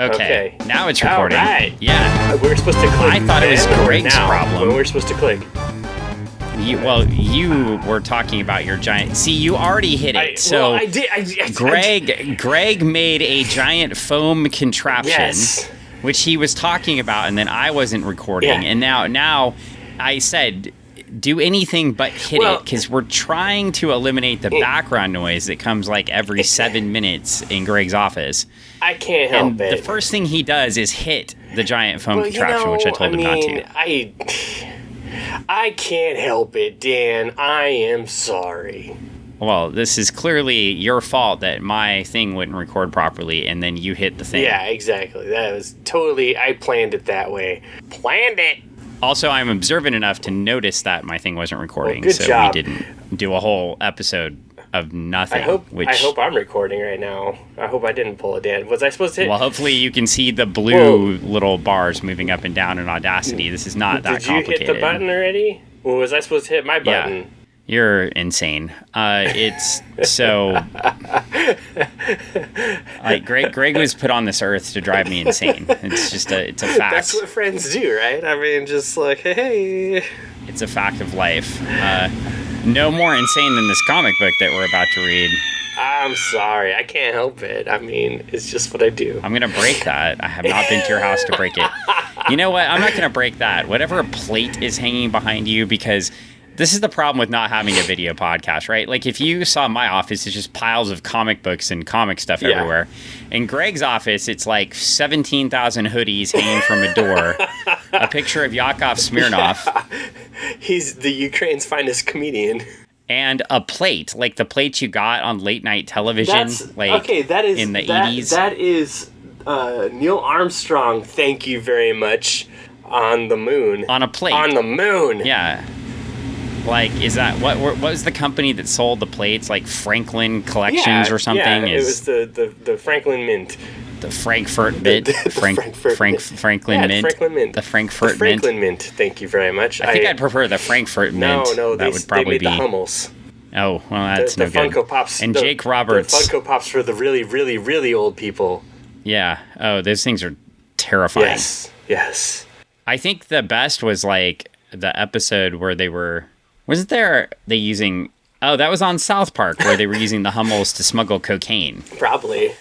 Okay. Now it's recording. All right. Yeah. We're supposed to click. I thought it was Greg's now, problem. when we're supposed to click. You were talking about your giant... See, you already hit it. I did. Greg made a giant foam contraption, Yes. which he was talking about, and then I wasn't recording. Yeah. And now I said, do anything but hit it, because we're trying to eliminate the background noise that comes like every 7 minutes in Greg's office. I can't help and it. The first thing he does is hit the giant foam contraption, which I told him not to. I can't help it, Dan. I am sorry. Well, this is clearly your fault that my thing wouldn't record properly, and then you hit the thing. Yeah, exactly. That was totally... I planned it that way. Planned it! Also, I'm observant enough to notice that my thing wasn't recording, good so job. we didn't do a whole episode of nothing. I hope I'm recording right now. I hope I didn't pull it in. Was I supposed to hit... Well, hopefully you can see the blue little bars moving up and down in Audacity. This is not that complicated. Did you hit the button already? Or was I supposed to hit my button? Yeah. You're insane. It's so... like, Greg was put on this earth to drive me insane. It's a fact. That's what friends do, right? I mean, just like, hey... It's a fact of life. No more insane than this comic book that we're about to read. I'm sorry. I can't help it. I mean, it's just what I do. I'm going to break that. I have not been to your house to break it. You know what? I'm not going to break that. Whatever plate is hanging behind you, because this is the problem with not having a video podcast, right? Like, if you saw my office, it's just piles of comic books and comic stuff everywhere. In Greg's office, it's like 17,000 hoodies hanging from a door, a picture of Yakov Smirnoff. Yeah. He's the Ukraine's finest comedian. And a plate, like the plates you got on late night television, that is, in the 80s. That is Neil Armstrong, thank you very much, on the moon. On a plate. On the moon. Yeah. Like, is that what was the company that sold the plates? Like Franklin Collections or something? Yeah, it was the Franklin Mint. The Frankfurt Mint. Franklin Mint. Franklin Mint. The Frankfurt Mint. Franklin Mint. Thank you very much. I think I'd prefer the Frankfurt Mint. No, that would probably they made the Hummels. Oh, well, that's the no good. Funko Pops. And Jake Roberts. The Funko Pops for the really, really, really old people. Yeah. Oh, those things are terrifying. Yes. I think the best was like the episode where they were... Wasn't there they using... Oh, that was on South Park where they were using the Hummels to smuggle cocaine. Probably.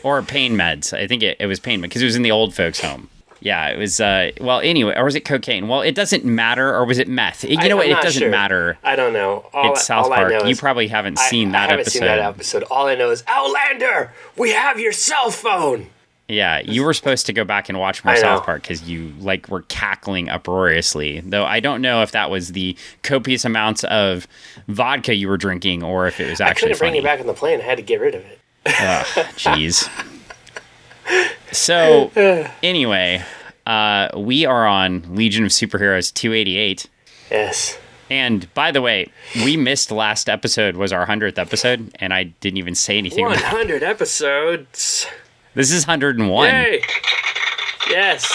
Or pain meds. I think it was pain meds because it was in the old folks' home. Yeah, it was... well, anyway, or was it cocaine? Well, it doesn't matter. Or was it meth? You know what? It doesn't matter. I don't know. It's South Park. You probably haven't seen that episode. I haven't seen that episode. All I know is, Outlander, we have your cell phone. Yeah, you were supposed to go back and watch more South Park because you were cackling uproariously. Though I don't know if that was the copious amounts of vodka you were drinking or if it was actually I couldn't bring it back on the plane. I had to get rid of it. Jeez. So, anyway, we are on Legion of Superheroes 288. Yes. And, by the way, we missed last episode was our 100th episode, and I didn't even say anything 100 episodes. This is 101. Yay! Yes.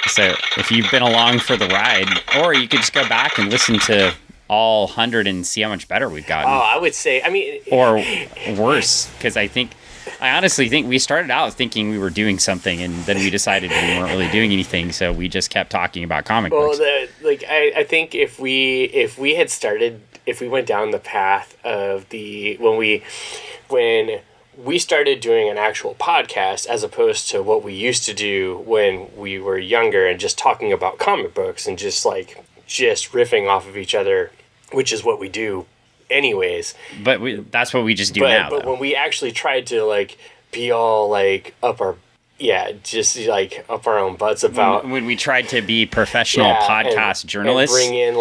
So if you've been along for the ride, or you could just go back and listen to all 100 and see how much better we've gotten. Oh, I would say, or worse, because I honestly think we started out thinking we were doing something, and then we decided we weren't really doing anything, so we just kept talking about comic books. Well, I think if we had started, if we went down the path of when we started doing an actual podcast as opposed to what we used to do when we were younger and just talking about comic books and just riffing off of each other, which is what we do anyways. But that's what we just do now. But when we actually tried to be all up our up our own butts about when we tried to be professional podcast journalists and bring in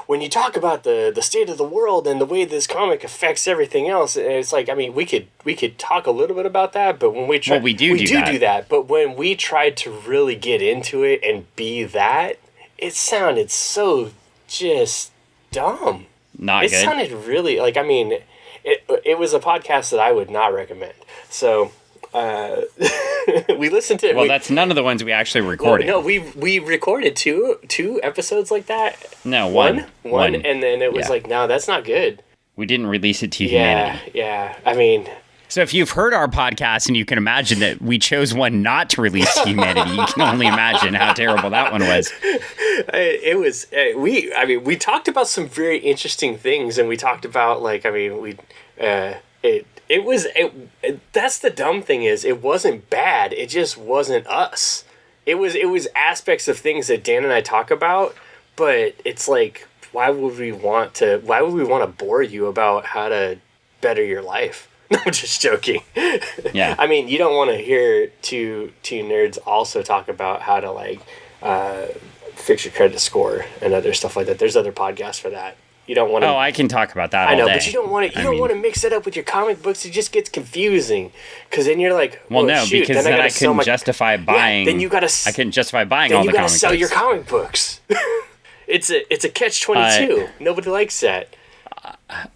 when you talk about the state of the world and the way this comic affects everything else, and it's we could talk a little bit about that, but when we try, we do that. But when we tried to really get into it and be that, it sounded so just dumb. It good. Sounded really it was a podcast that I would not recommend. So we listened to. Well, that's none of the ones we actually recorded. No, we recorded two episodes like that. No, one, and then it was no, that's not good. We didn't release it to humanity. Yeah. So if you've heard our podcast and you can imagine that we chose one not to release to humanity, you can only imagine how terrible that one was. It was, we talked about some very interesting things, and we talked about, that's the dumb thing is, it wasn't bad, it just wasn't us. It was aspects of things that Dan and I talk about, but it's like, why would we want to bore you about how to better your life? No, I'm just joking. Yeah. I mean, you don't want to hear two nerds also talk about how to fix your credit score and other stuff like that. There's other podcasts for that. You don't want to. Oh, I can talk about that all day. I know, but you don't want to. You don't want to mix it up with your comic books. It just gets confusing, because then you're like, well, no, shoot, because then I couldn't justify buying. Then you gotta. I couldn't justify buying all the comic books. Then you gotta sell your comic books. It's a catch-22. Nobody likes that.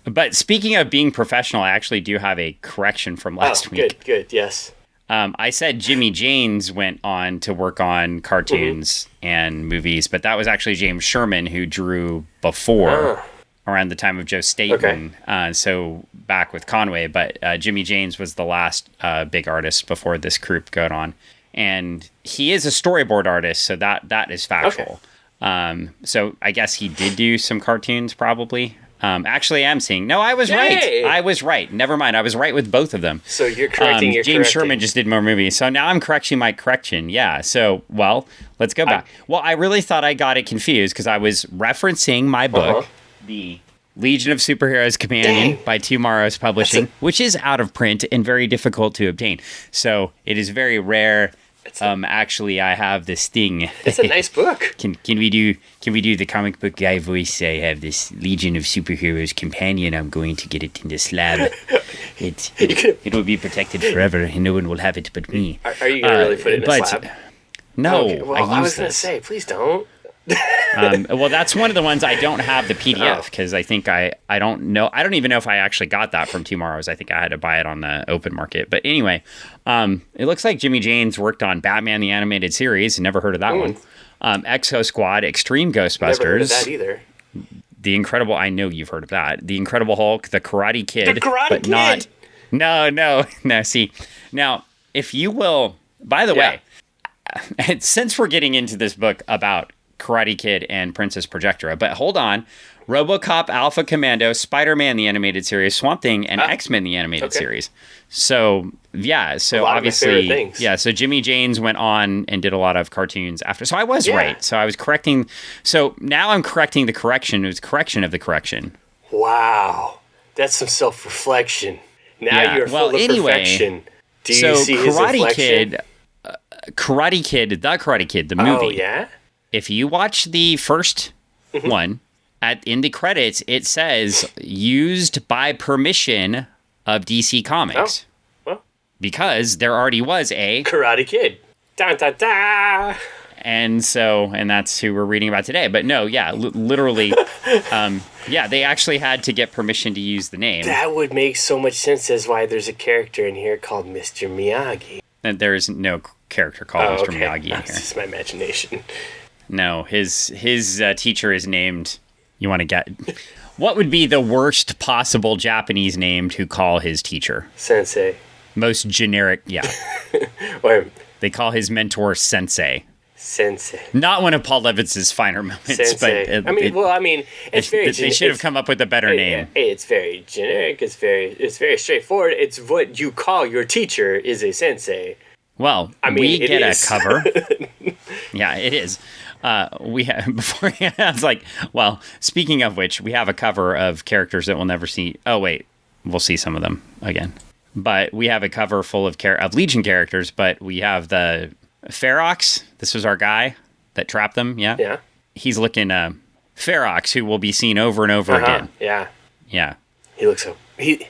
But speaking of being professional, I actually do have a correction from last week. Good, yes. I said Jimmy Janes went on to work on cartoons and movies, but that was actually James Sherman who drew before, around the time of Joe Staton. Okay. So back with Conway, but Jimmy Janes was the last big artist before this group got on. And he is a storyboard artist, so that is factual. Okay. So I guess he did do some cartoons, probably. Actually, I'm seeing. No, I was right. I was right. Never mind. I was right with both of them. So you're correcting your James Sherman just did more movies. So now I'm correcting my correction. Yeah. So, well, let's go back. Well, I really thought I got it confused because I was referencing my book, The Legion of Superheroes Companion by Two Morrows Publishing, which is out of print and very difficult to obtain. So it is very rare. Actually, I have this thing. It's a nice book. Can we do the comic book guy voice? I have this Legion of Superheroes Companion. I'm going to get it in the slab. It will be protected forever, and no one will have it but me. Are you going to really put it in a slab? No. Okay. Well, I was going to say, please don't. Well, that's one of the ones I don't have the PDF because I think I don't know. I don't even know if I actually got that from Tomorrow's. I think I had to buy it on the open market. But anyway, it looks like Jimmy Janes worked on Batman the Animated Series. Never heard of that one. Exo Squad, Extreme Ghostbusters. Never heard of that either. The Incredible. I know you've heard of that. The Incredible Hulk, The Karate Kid. The Karate Kid. No. See, now if you will. By the way, since we're getting into this book about Karate Kid and Princess Projectra, but hold on, RoboCop, Alpha Commando, Spider-Man the Animated Series, Swamp Thing, and X-Men the Animated Series. So obviously, so Jimmy Janes went on and did a lot of cartoons after. So I was right. So I was correcting. So now I'm correcting the correction. It was correction of the correction. Wow, that's some self-reflection. Now you're full of perfection. Do you see his reflection? Karate Kid, the movie. Oh yeah. If you watch the first one, in the credits, it says, used by permission of DC Comics. Oh, well. Because there already was a Karate Kid. Da, da, da. And that's who we're reading about today. But no, literally, they actually had to get permission to use the name. That would make so much sense as why there's a character in here called Mr. Miyagi. And there's no character called Mr. Miyagi in here. That's just my imagination. No, his teacher is named. You want to get what would be the worst possible Japanese name to call his teacher? Sensei. Most generic, yeah. They call his mentor Sensei. Not one of Paul Levitz's finer moments. Sensei. But it's very. They should have come up with a better name. It's very generic. It's very straightforward. It's what you call your teacher is a sensei. Well, we get a cover. Yeah, it is. We have before. I was like, well, speaking of which, we have a cover of characters that we'll never see. Oh wait, we'll see some of them again. But we have a cover full of Legion characters. But we have the Pharoxx. This was our guy that trapped them. Yeah. Yeah. He's looking Pharoxx, who will be seen over and over again. Yeah. Yeah. He looks so. He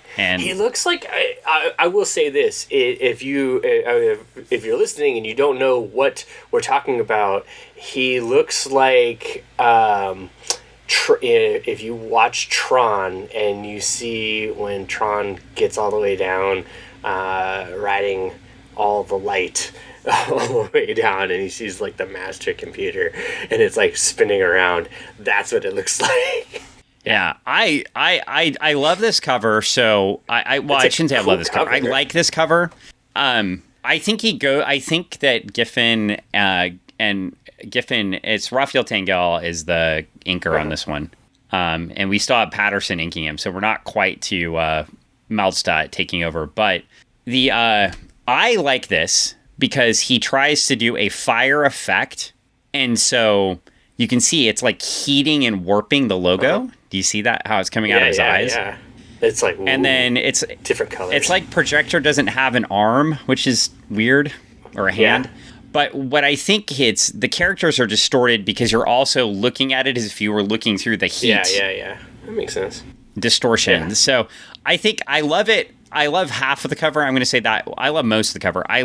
looks like I will say this: if you're listening and you don't know what we're talking about, he looks like if you watch Tron and you see when Tron gets all the way down, riding all the light all the way down, and he sees like the master computer and it's like spinning around. That's what it looks like. Yeah, I love this cover. So I shouldn't say I love this cover. I like this cover. I think that Giffen it's Raphael Tangel is the inker on this one. And we still have Patterson inking him, so we're not quite to Maldstadt taking over. But I like this because he tries to do a fire effect, and so you can see it's like heating and warping the logo. Do you see that? How it's coming out of his eyes? Yeah. It's like, ooh, and then it's different colors. It's like Projectra doesn't have an arm, which is weird, or a hand. Yeah. But what I think the characters are distorted because you're also looking at it as if you were looking through the heat. Yeah. That makes sense. Distortion. Yeah. So I think I love it. I love half of the cover. I'm going to say that I love most of the cover. I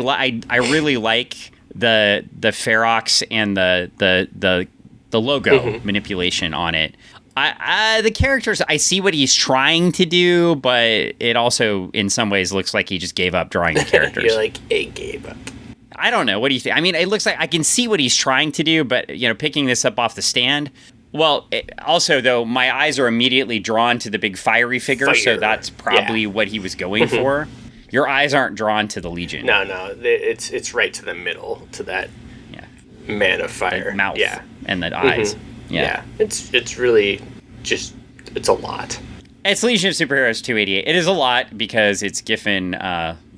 really like the Pharoxx and the logo manipulation on it. The characters, I see what he's trying to do, but it also, in some ways, looks like he just gave up drawing the characters. You're like, it gave up. I don't know. What do you think? I mean, it looks like I can see what he's trying to do, but, picking this up off the stand. Well, also, though, my eyes are immediately drawn to the big fiery figure, so that's probably what he was going for. Your eyes aren't drawn to the Legion. No, it's right to the middle, to that man of fire. The mouth and the eyes. Yeah. It's really just, it's a lot. It's Legion of Superheroes 288. It is a lot because it's Giffen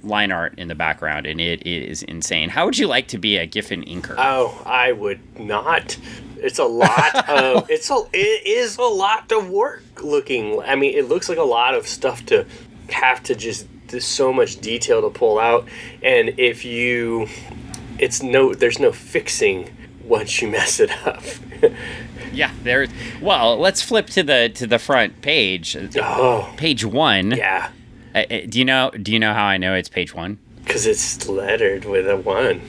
line art in the background, and it is insane. How would you like to be a Giffen inker? Oh, I would not. It's a lot of, it is a lot of work looking. I mean, it looks like a lot of stuff to have to just, there's so much detail to pull out. And there's no fixing once you mess it up. Yeah, well, let's flip to the front page. Page 1. Yeah. Do you know how I know it's page 1? Because it's lettered with a 1.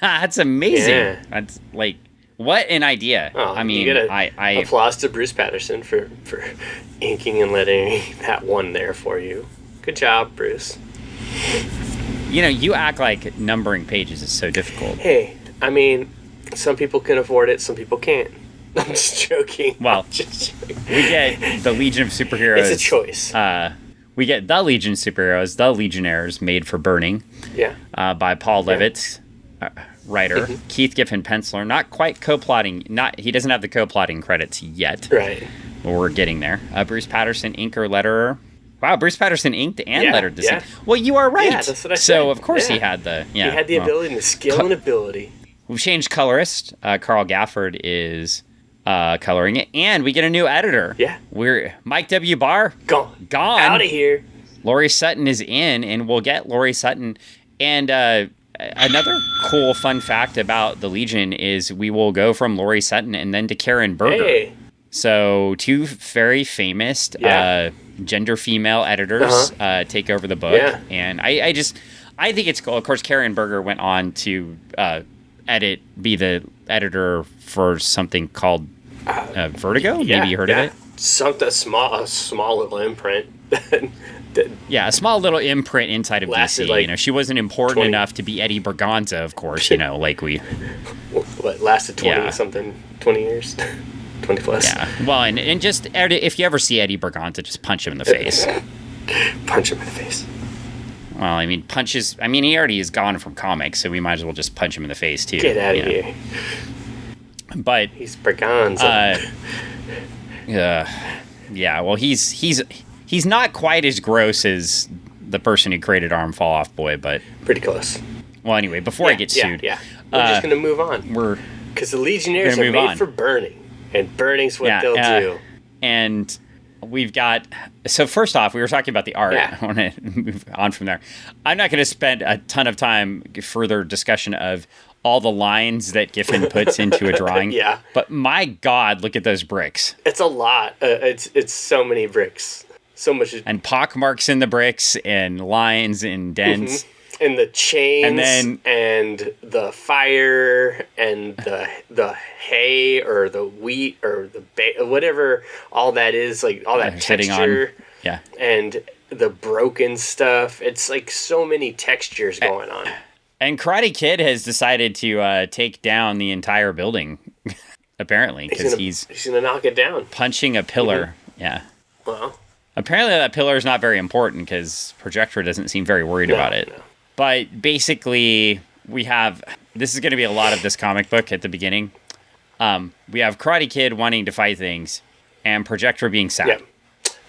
That's amazing. Yeah. That's like, what an idea. Oh, I mean, I applause to Bruce Patterson for inking and lettering that 1 there for you. Good job, Bruce. You act like numbering pages is so difficult. Hey, I mean, some people can afford it, some people can't. I'm just joking. Well, we get the Legion of Superheroes. It's a choice. We get the Legion of Superheroes, the Legionnaires, made for burning. Yeah. By Paul Levitz, writer. Keith Giffen, penciler. Not quite co-plotting. He doesn't have the co-plotting credits yet. Right. But we're getting there. Bruce Patterson, inker, letterer. Wow, Bruce Patterson inked and lettered this. Yeah. Well, you are right. Yeah, that's what I said. So, of course, he had the... Yeah, he had the ability and the skill and ability. We've changed colorist. Carl Gafford is coloring it. And we get a new editor. Yeah. We're Mike W. Barr. Gone. Out of here. Laurie Sutton is in, and we'll get Laurie Sutton. And another cool fun fact about the Legion is we will go from Laurie Sutton and then to Karen Berger. Hey. So 2 very famous gender female editors take over the book. Yeah. And I think it's cool. Of course, Karen Berger went on to be the editor for something called Vertigo. Maybe you heard of it. A small little imprint. Yeah, a small little imprint inside of DC. Like she wasn't important enough to be Eddie Berganza, of course. Like we. What lasted 20 years, 20 plus. Yeah. Well, and just if you ever see Eddie Berganza, just punch him in the face. Punch him in the face. Well, I mean, punches. I mean, he already is gone from comics, so we might as well just punch him in the face too. Get out of here. But he's Berganza. Yeah. Well, he's not quite as gross as the person who created Arm Fall Off Boy, but pretty close. Well, anyway, before I get sued, we're just gonna move on. Because the Legionnaires are made for burning, and burning's what they'll do. And we've got. So first off, we were talking about the art. Yeah. I want to move on from there. I'm not going to spend a ton of time further discussion of all the lines that Giffen puts into a drawing. Yeah. But my God, look at those bricks. It's a lot. It's so many bricks. So much. And pockmarks in the bricks and lines and dents. And the chains and the fire and the hay or the wheat or the whatever all that is, like all that texture. Yeah. And the broken stuff. It's like so many textures going on. And Karate Kid has decided to take down the entire building, apparently, because he's going to knock it down. Punching a pillar Yeah. Well, apparently that pillar is not very important because Projectra doesn't seem very worried about it. No. But basically, this is going to be a lot of this comic book at the beginning. We have Karate Kid wanting to fight things, and Projectra being sad. Yeah.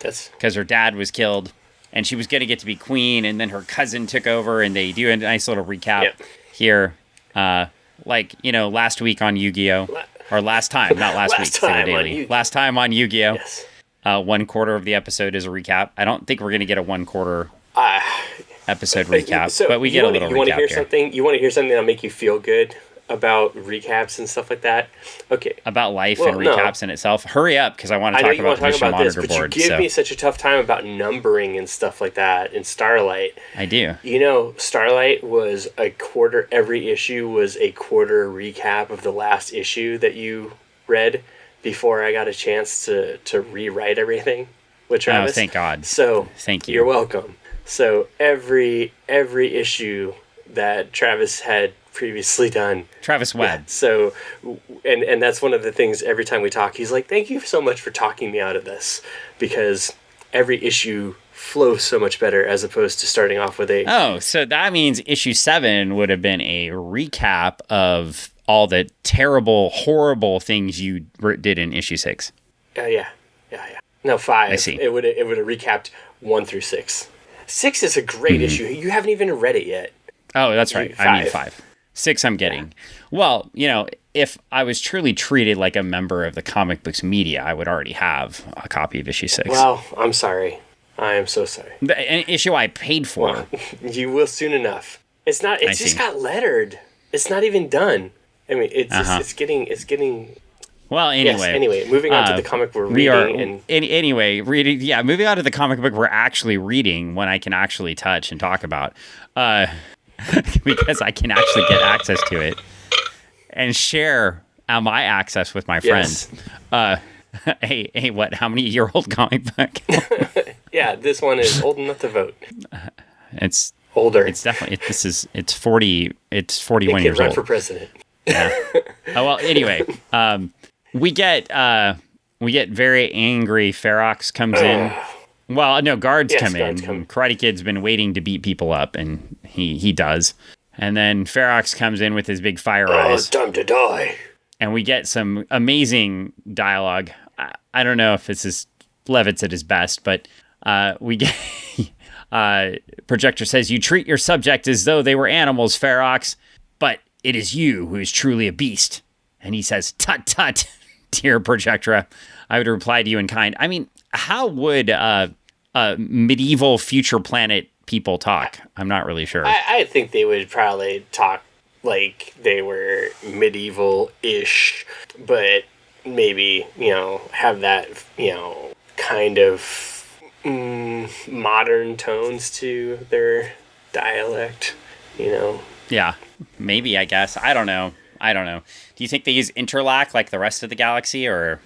That's because her dad was killed, and she was going to get to be queen, and then her cousin took over, and they do a nice little recap here. Last week on Yu-Gi-Oh! Or last time, not last week. Last time on Yu-Gi-Oh! Yes. 1/4 of the episode is a recap. I don't think we're going to get a 1/4 episode recap, but we get a little recap here. You want to hear something that'll make you feel good about recaps and stuff like that? Okay. About life and recaps in itself. Hurry up, because I want to talk about the mission monitor board. But you give me such a tough time about numbering and stuff like that in Starlight. I do. Starlight was every issue was a quarter recap of the last issue that you read before I got a chance to rewrite everything with Travis. Oh, thank God. So thank you. You're welcome. So every issue that Travis had previously done. Travis Webb. Yeah, so, and that's one of the things every time we talk, he's like, thank you so much for talking me out of this, because every issue flows so much better as opposed to starting off with a... Oh, so that means issue 7 would have been a recap of all the terrible, horrible things you did in issue 6. Yeah. No, 5. I see. It would have recapped 1 through 6. 6 is a great issue. You haven't even read it yet. Oh, that's right. I mean 5. 6 I'm getting. Yeah. Well, if I was truly treated like a member of the comic books media, I would already have a copy of issue 6. Well, I'm sorry. I am so sorry. An issue I paid for. Well, you will soon enough. It's just got lettered. It's not even done. I mean, it's getting. Well, anyway. Yes, anyway, moving on to the comic we're reading. Moving on to the comic book we're actually reading when I can actually touch and talk about. Because I can actually get access to it and share my access with my friends. Yes. How many year old comic book? Yeah, this one is old enough to vote. It's older. It's definitely it's 40. It's 41 years old. Run for president. Yeah. Well, anyway, we get very angry. Pharoxx comes in. Well, no, guards come in. Karate Kid's been waiting to beat people up, and he does. And then Pharoxx comes in with his big fire eyes. It's time to die. And we get some amazing dialogue. I don't know if this is Levitz at his best, but we get... Projectra says, "You treat your subject as though they were animals, Pharoxx, but it is you who is truly a beast." And he says, "Tut, tut, dear Projectra. I would reply to you in kind." I mean, how would medieval future planet people talk? I'm not really sure. I think they would probably talk like they were medieval-ish, but maybe, have that, kind of modern tones to their dialect, Yeah, maybe, I guess. I don't know. Do you think they use interlac like the rest of the galaxy, or...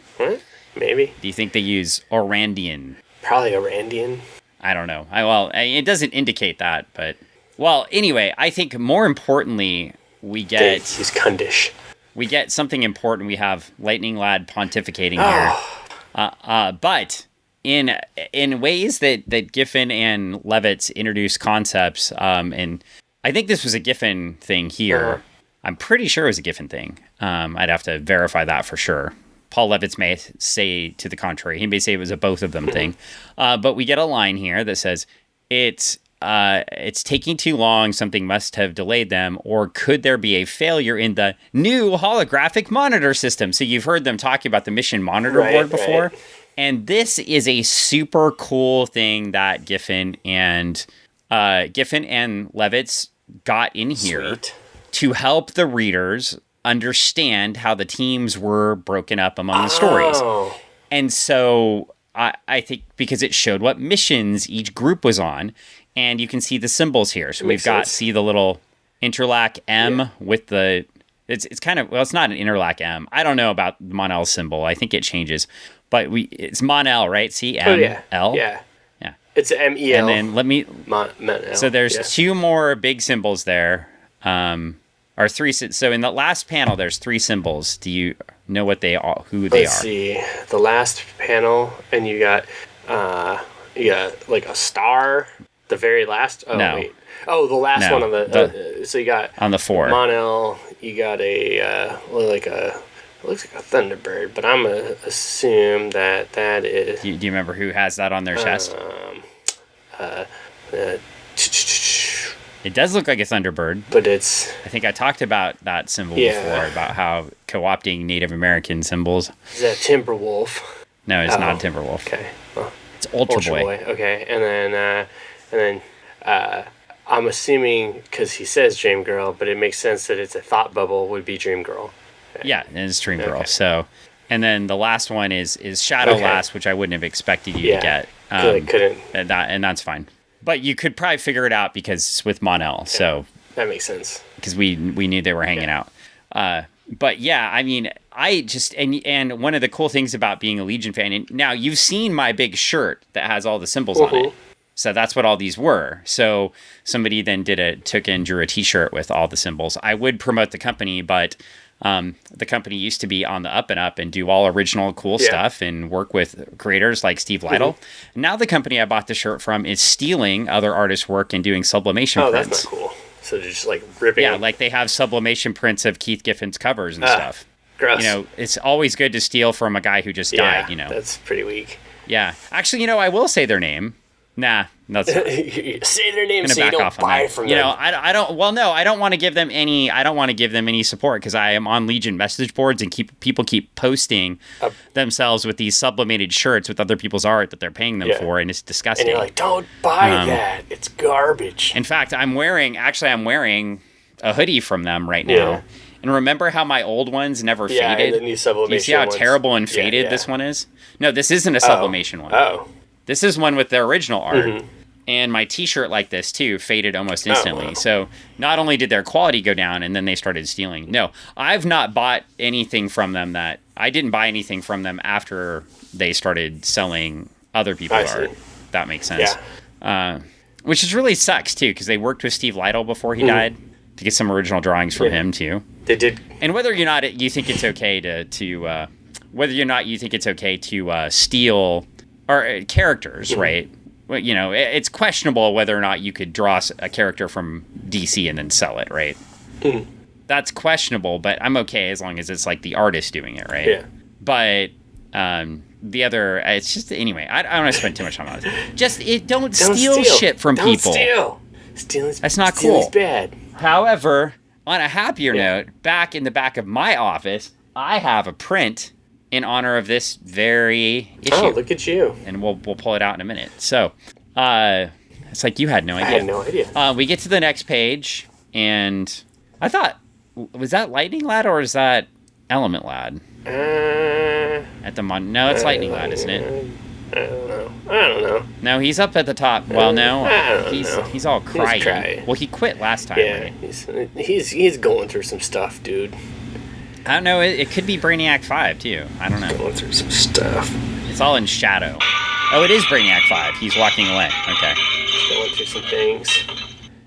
Maybe. Do you think they use Orandian? Probably Orandian. I don't know. It doesn't indicate that, but... Well, anyway, I think more importantly, we get... He's Kundish. We get something important. We have Lightning Lad pontificating here. But in ways that Giffen and Levitz introduce concepts, and I think this was a Giffen thing here. I'm pretty sure it was a Giffen thing. I'd have to verify that for sure. Paul Levitz may say to the contrary. He may say it was a both of them thing. But we get a line here that says, it's taking too long. Something must have delayed them. Or could there be a failure in the new holographic monitor system? So you've heard them talking about the mission monitor board before. Right. And this is a super cool thing that Giffen and Levitz got in here to help the readers understand how the teams were broken up among the stories. And so I think because it showed what missions each group was on, and you can see the symbols here. So we've got, see the little interlac M with the, it's kind of, well, it's not an interlac M. I don't know about the Mon-El symbol. I think it changes, but it's Mon-El, right? See, M-L? Yeah. It's M-E-L. And then so there's two more big symbols there. Are three. So in the last panel, there's three symbols. Do you know what they are? Who they are? Let's see. The last panel, and you got like a star. The very last. Oh no. Wait. Oh, the last one on the. So you got on the 4. Monel. You got a like a. It looks like a Thunderbird, but I'm gonna assume that is. Do you remember who has that on their chest? It does look like a Thunderbird, but it's. I think I talked about that symbol before, about how co-opting Native American symbols. Is that Timberwolf? No, it's not a Timberwolf. Okay, well, it's Ultra Boy. Okay, and then I'm assuming because he says Dream Girl, but it makes sense that it's a thought bubble would be Dream Girl. Okay. Yeah, and it's Dream Girl. So, and then the last one is Shadow Last, which I wouldn't have expected you to get. Couldn't. And that's fine. But you could probably figure it out because it's with Monel. So that makes sense. Because we knew they were hanging out. But yeah, I mean, I just and one of the cool things about being a Legion fan, and now you've seen my big shirt that has all the symbols on it. So that's what all these were. So somebody then drew a T-shirt with all the symbols. I would promote the company, but the company used to be on the up and up and do all original cool stuff and work with creators like Steve Lytle. Now the company I bought the shirt from is stealing other artists' work and doing sublimation prints. That's not cool. So they're just like ripping. Yeah, like they have sublimation prints of Keith Giffen's covers and stuff. Gross. You know, it's always good to steal from a guy who just died. You know, that's pretty weak. Yeah, actually, you know, I will say their name. Nah, that's not. Say their name so you don't buy from them. You know, I don't. Well, no, I don't want to give them any. I don't want to give them any support because I am on Legion message boards and people keep posting themselves with these sublimated shirts with other people's art that they're paying them for, and it's disgusting. And you're like, don't buy that. It's garbage. In fact, I'm wearing a hoodie from them right now. Yeah. And remember how my old ones never faded? Yeah, the new sublimation. You see how terrible and faded this one is? No, this isn't a sublimation one. Oh. This is one with the original art. And my T-shirt like this, too, faded almost instantly. Oh, wow. So not only did their quality go down, and then they started stealing. No, I've not bought anything from them I didn't buy anything from them after they started selling other people's art. That makes sense. Yeah. Which is really sucks, too, because they worked with Steve Lytle before he died to get some original drawings from him, too. They did. And whether or not you think it's okay to steal or characters, right? Well, you know, it's questionable whether or not you could draw a character from DC and then sell it, right? That's questionable, but I'm okay as long as it's like the artist doing it, right? Yeah. But the other, it's just anyway. I don't want to spend too much time on it. Just don't steal shit from people. Don't steal. That's not cool. Stealing's bad. However, on a happier note, back in the back of my office, I have a print in honor of this very issue. Oh, look at you. And we'll pull it out in a minute. So, it's like you had no idea. I had no idea. We get to the next page, and I thought, was that Lightning Lad or is that Element Lad? No, it's Lightning Lad, isn't it? I don't know. No, he's up at the top. Well, no, he's all crying. He's crying. Well, he quit last time. Yeah, right? he's going through some stuff, dude. I don't know. It could be Brainiac 5, too. I don't know. Going through some stuff. It's all in shadow. Oh, it is Brainiac 5. He's walking away. Okay. Going through some things.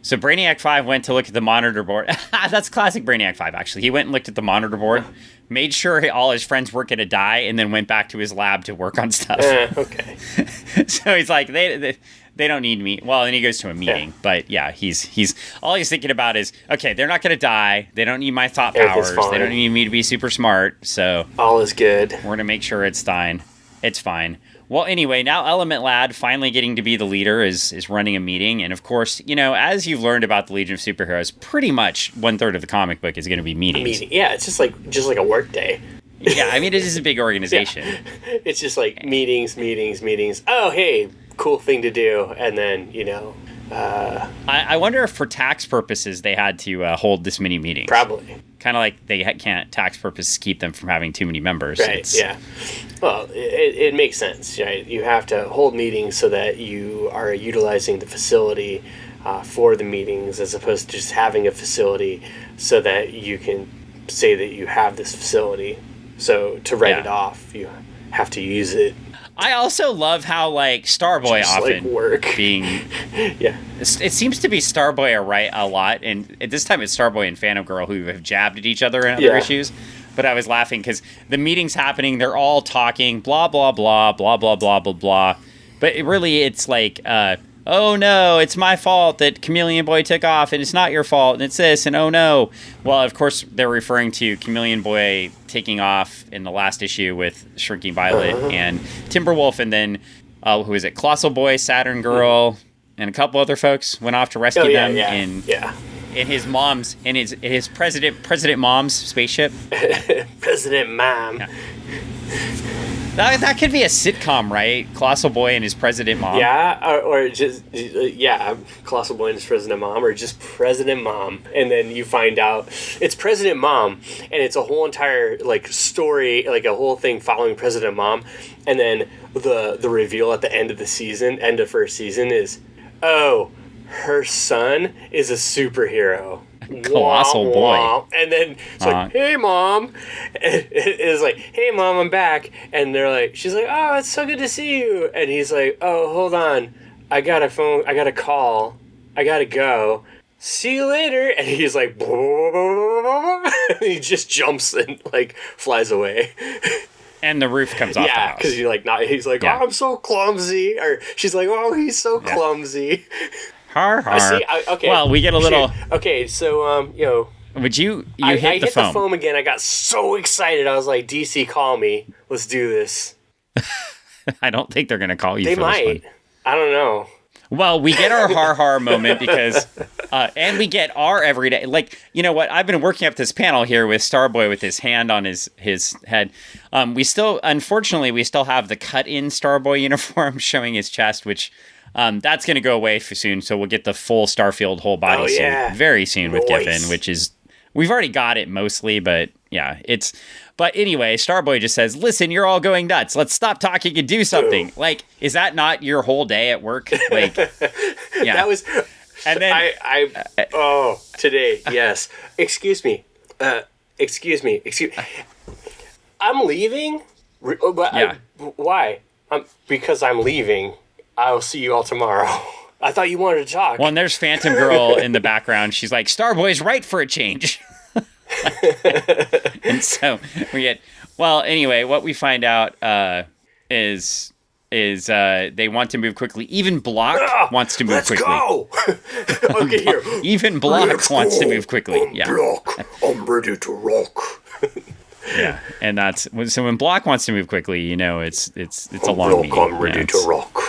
So Brainiac 5 went to look at the monitor board. That's classic Brainiac 5, actually. He went and looked at the monitor board, made sure all his friends weren't going to die, and then went back to his lab to work on stuff. Okay. So he's like, they don't need me. Well, and he goes to a meeting. Yeah. But yeah, he's all he's thinking about is, okay, they're not going to die. They don't need my thought powers. They don't need me to be super smart. So all is good. We're going to make sure it's fine. It's fine. Well, anyway, now Element Lad finally getting to be the leader is running a meeting. And of course, you know, as you've learned about the Legion of Superheroes, pretty much 1/3 of the comic book is going to be meetings. Yeah, it's just like a work day. Yeah, I mean, it is a big organization. Yeah. It's just like meetings. Oh, hey, cool thing to do. And then, you know. I wonder if for tax purposes they had to hold this many meetings. Probably. Kind of like they can't, tax purposes, keep them from having too many members. Right, yeah. Well, it makes sense, right? You have to hold meetings so that you are utilizing the facility for the meetings as opposed to just having a facility so that you can say that you have this facility. So to write it off, you have to use it. I also love how like Starboy Just, often like, work. being. Yeah. It seems to be Starboy a lot, and at this time it's Starboy and Phantom Girl who have jabbed at each other in other issues. But I was laughing because the meeting's happening, they're all talking, blah blah blah blah blah blah blah blah. But it's like, oh no, it's my fault that Chameleon Boy took off, and it's not your fault, and it's this, and oh no. Well, of course they're referring to Chameleon Boy taking off in the last issue with Shrinking Violet and Timberwolf, and then who is it? Colossal Boy, Saturn Girl, and a couple other folks went off to rescue them in his mom's his President Mom's spaceship. President Mom. Yeah. That could be a sitcom, right? Colossal Boy and his President Mom. Yeah, or just Colossal Boy and his President Mom, or just President Mom, and then you find out it's President Mom, and it's a whole entire like story, like a whole thing following President Mom, and then the reveal at the end of the season, end of first season, is her son is a superhero. Colossal Boy. And then it's like, hey, Mom. And it's like, hey, Mom, I'm back. And she's like, oh, it's so good to see you. And he's like, oh, hold on. I got a phone. I got a call. I got to go. See you later. And he's like, blah, blah, blah, blah, blah. And he just jumps and like flies away. And the roof comes off the house. Because he's like, oh, I'm so clumsy. Or she's like, oh, he's so clumsy. Har har. Okay. Well, we get a little. Okay, so Would you I hit the hit foam? the foam again. I got so excited. I was like, DC, call me. Let's do this. I don't think they're going to call you. They for might. This one. I don't know. Well, we get our har har moment because, and we get our everyday. Like, you know what? I've been working up this panel here with Starboy with his hand on his head. Unfortunately, we still have the cut-in Starboy uniform showing his chest, which. That's going to go away soon, so we'll get the full Starfield whole body suit very soon with Giffen, which is... We've already got it mostly, but yeah, it's... But anyway, Starboy just says, listen, you're all going nuts. Let's stop talking and do something. Ooh. Like, is that not your whole day at work? Like, yeah. That was... And then... today, yes. Excuse me. I'm leaving? Why? Because I'm leaving. I'll see you all tomorrow. I thought you wanted to talk. Well, and there's Phantom Girl in the background. She's like, Starboy's right for a change. And so we get... Well, anyway, what we find out is they want to move quickly. Even Block wants to move quickly. Let's go! Okay, here. Even Block wants to move quickly. Block, I'm ready to rock. Yeah, and that's so when Block wants to move quickly, you know, it's a long meeting. I'm ready to rock.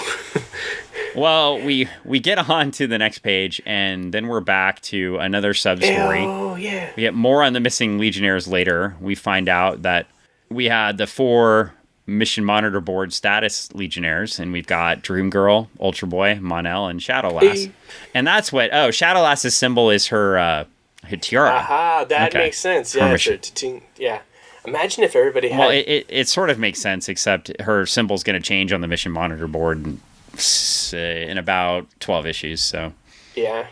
Well, we get on to the next page, and then we're back to another sub-story. Oh, yeah. We get more on the missing Legionnaires later. We find out that we had the 4 mission monitor board status Legionnaires, and we've got Dream Girl, Ultra Boy, Mon-El, and Shadowlass. And that's what... Oh, Shadowlass's symbol is her tiara. Aha, that makes sense. Yeah, yeah. Imagine if everybody had... Well, it sort of makes sense, except her symbol's going to change on the mission monitor board in about 12 issues, so... Yeah.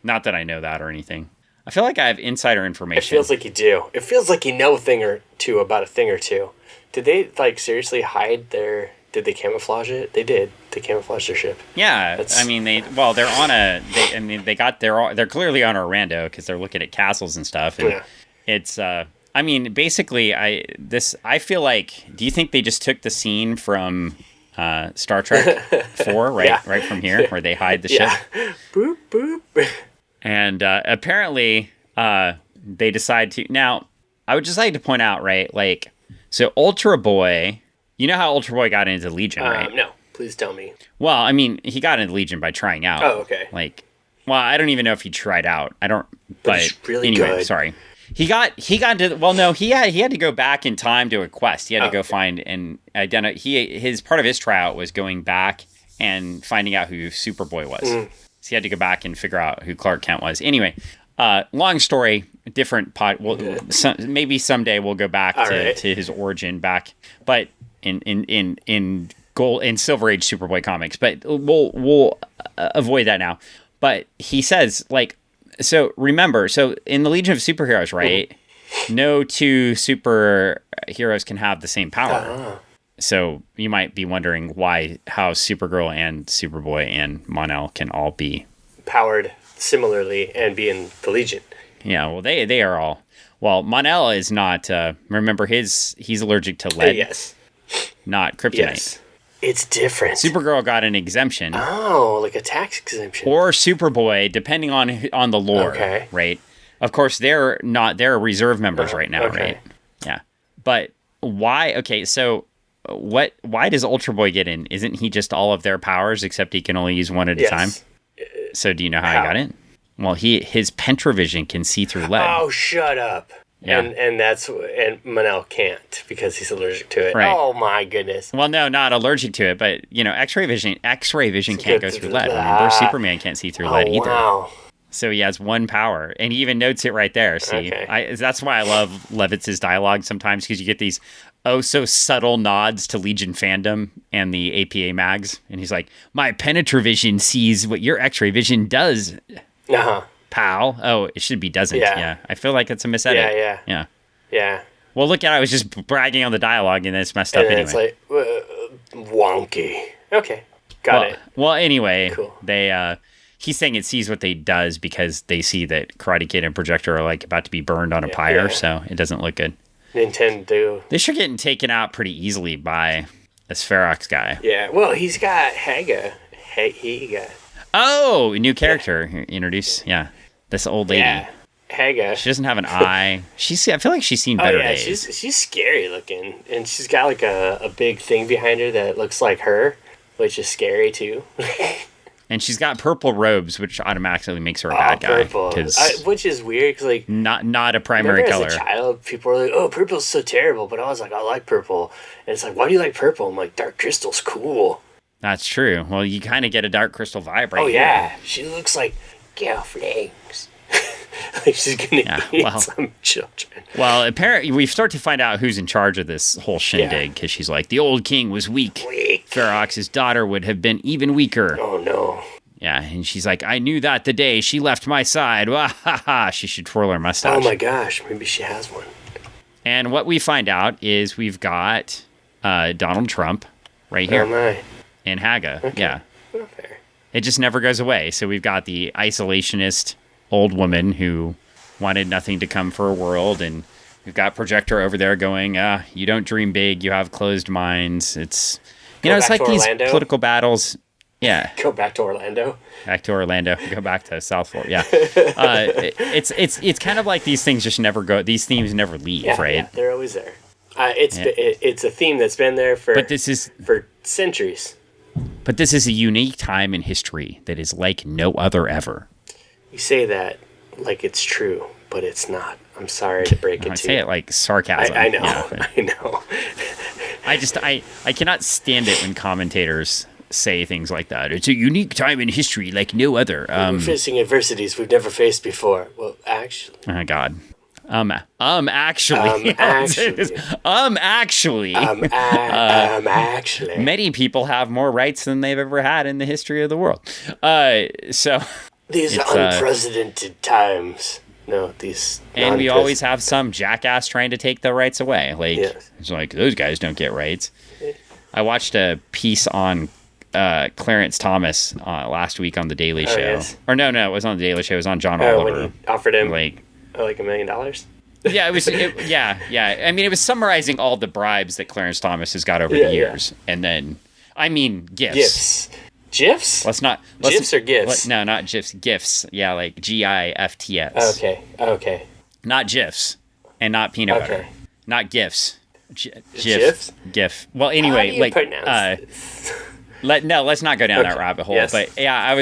Not that I know that or anything. I feel like I have insider information. It feels like you do. It feels like you know a thing or two about a thing or two. Did they, seriously hide their... Did they camouflage it? They did. They camouflaged their ship. Yeah, they're on a... They're clearly on Orlando, because they're looking at castles and stuff, and it's... basically, I feel like... Do you think they just took the scene from Star Trek 4, right? Right from here, where they hide the ship? Boop, boop. And apparently, they decide to... Now, I would just like to point out, right? Like, so Ultra Boy... You know how Ultra Boy got into Legion, right? No, please tell me. Well, he got into Legion by trying out. Oh, okay. I don't even know if he tried out. I don't... But he's really anyway, good. Sorry. He got into... Well, no, he had to go back in time to a quest. He had to go find and identify... Part of his tryout was going back and finding out who Superboy was. So he had to go back and figure out who Clark Kent was. Anyway, long story, different pod... maybe someday we'll go back to his origin back. But in Gold and Silver Age Superboy comics, but we'll avoid that now. But he says, so remember, so in the Legion of Superheroes, right? No 2 superheroes can have the same power. So you might be wondering how Supergirl and Superboy and Mon-El can all be powered similarly and be in the Legion. Yeah, well, they are all. Well, Mon-El is not. Remember, he's allergic to lead. Yes. Not kryptonite. Yes. It's different. Supergirl got an exemption. Oh, like a tax exemption. Or Superboy, depending on the lore. Okay. Right. Of course, they're not. They're reserve members right now. Okay. Right. Yeah. But why? Okay. So why does Ultra Boy get in? Isn't he just all of their powers, except he can only use one at a time? So do you know how he got in? Well, his Pentravision can see through lead. Oh, shut up. Yeah. And Mon-El can't because he's allergic to it. Right. Oh my goodness. Well, no, not allergic to it, but X-ray vision can't go through lead. Remember, Superman can't see through lead either. Wow. So he has one power, and he even notes it right there. See, that's why I love Levitz's dialogue sometimes, because you get these so subtle nods to Legion fandom and the APA mags, and he's like, "My Penetravision sees what your X-ray vision does." Pal. Oh, it should be doesn't. Yeah. I feel like it's a misedit. Yeah. Well, look at it. I was just bragging on the dialogue, and then it's messed up anyway. It's like wonky. Okay, got it. Well, anyway, cool. He's saying it sees what they does because they see that Karate Kid and Projectra are like about to be burned on a pyre, so it doesn't look good. Nintendo. They should get taken out pretty easily by this Pharoxx guy. Yeah. Well, he's got Haga. Oh, new character introduced. Yeah. This old lady. Yeah. Haga. She doesn't have an eye. I feel like she's seen better days. She's scary looking. And she's got like a big thing behind her that looks like her, which is scary too. And she's got purple robes, which automatically makes her a bad guy. Purple. Which is weird because like not a primary color. As a child, people were like, "Oh, purple's so terrible," but I was like, "I like purple." And it's like, "Why do you like purple?" I'm like, "Dark crystal's cool." That's true. Well, you kind of get a dark crystal vibe right here. Oh, yeah. She looks like girlfriends. Like she's going to eat some children. Well, apparently, we start to find out who's in charge of this whole shindig, because she's like, the old king was weak. Pharoxx's daughter would have been even weaker. Oh, no. Yeah, and she's like, I knew that the day she left my side. Wah, ha, ha. She should twirl her mustache. Oh, my gosh. Maybe she has one. And what we find out is we've got Donald Trump right here. Oh, my. And Haga, Okay. Not fair. It just never goes away. So we've got the isolationist old woman who wanted nothing to come for a world, and we've got Projectra over there going, you don't dream big, you have closed minds. It's, it's like these political battles. Yeah. Go back to Orlando. Back to Orlando. Go back to South Florida. Yeah. It's kind of like these things just never go. These themes never leave, right? Yeah, they're always there. It's a theme that's been there for centuries. But this is a unique time in history that is like no other ever. You say that like it's true, but it's not. I'm sorry to break it to you. I say it like sarcasm. I know. Yeah. I know. I cannot stand it when commentators say things like that. It's a unique time in history like no other. We're facing adversities we've never faced before. Well, actually. Oh, God. Actually. Many people have more rights than they've ever had in the history of the world. These are unprecedented times. No, these. And we always have some jackass trying to take the rights away. It's like, those guys don't get rights. I watched a piece on Clarence Thomas last week on The Daily Show. Yes. Or no, it was on The Daily Show. It was on John Oliver. When you offered him like $1 million? Yeah, it was. Yeah. I mean, it was summarizing all the bribes that Clarence Thomas has got over the years, and then, gifts. GIFs? GIFs or GIFs? No, not GIFs. GIFs. Yeah, like GIFTS. Okay. Not GIFs, and not peanut butter. Not GIFs. GIFs? GIF. Well, anyway, how do you pronounce this? Let's not go down that rabbit hole. Yes. But yeah,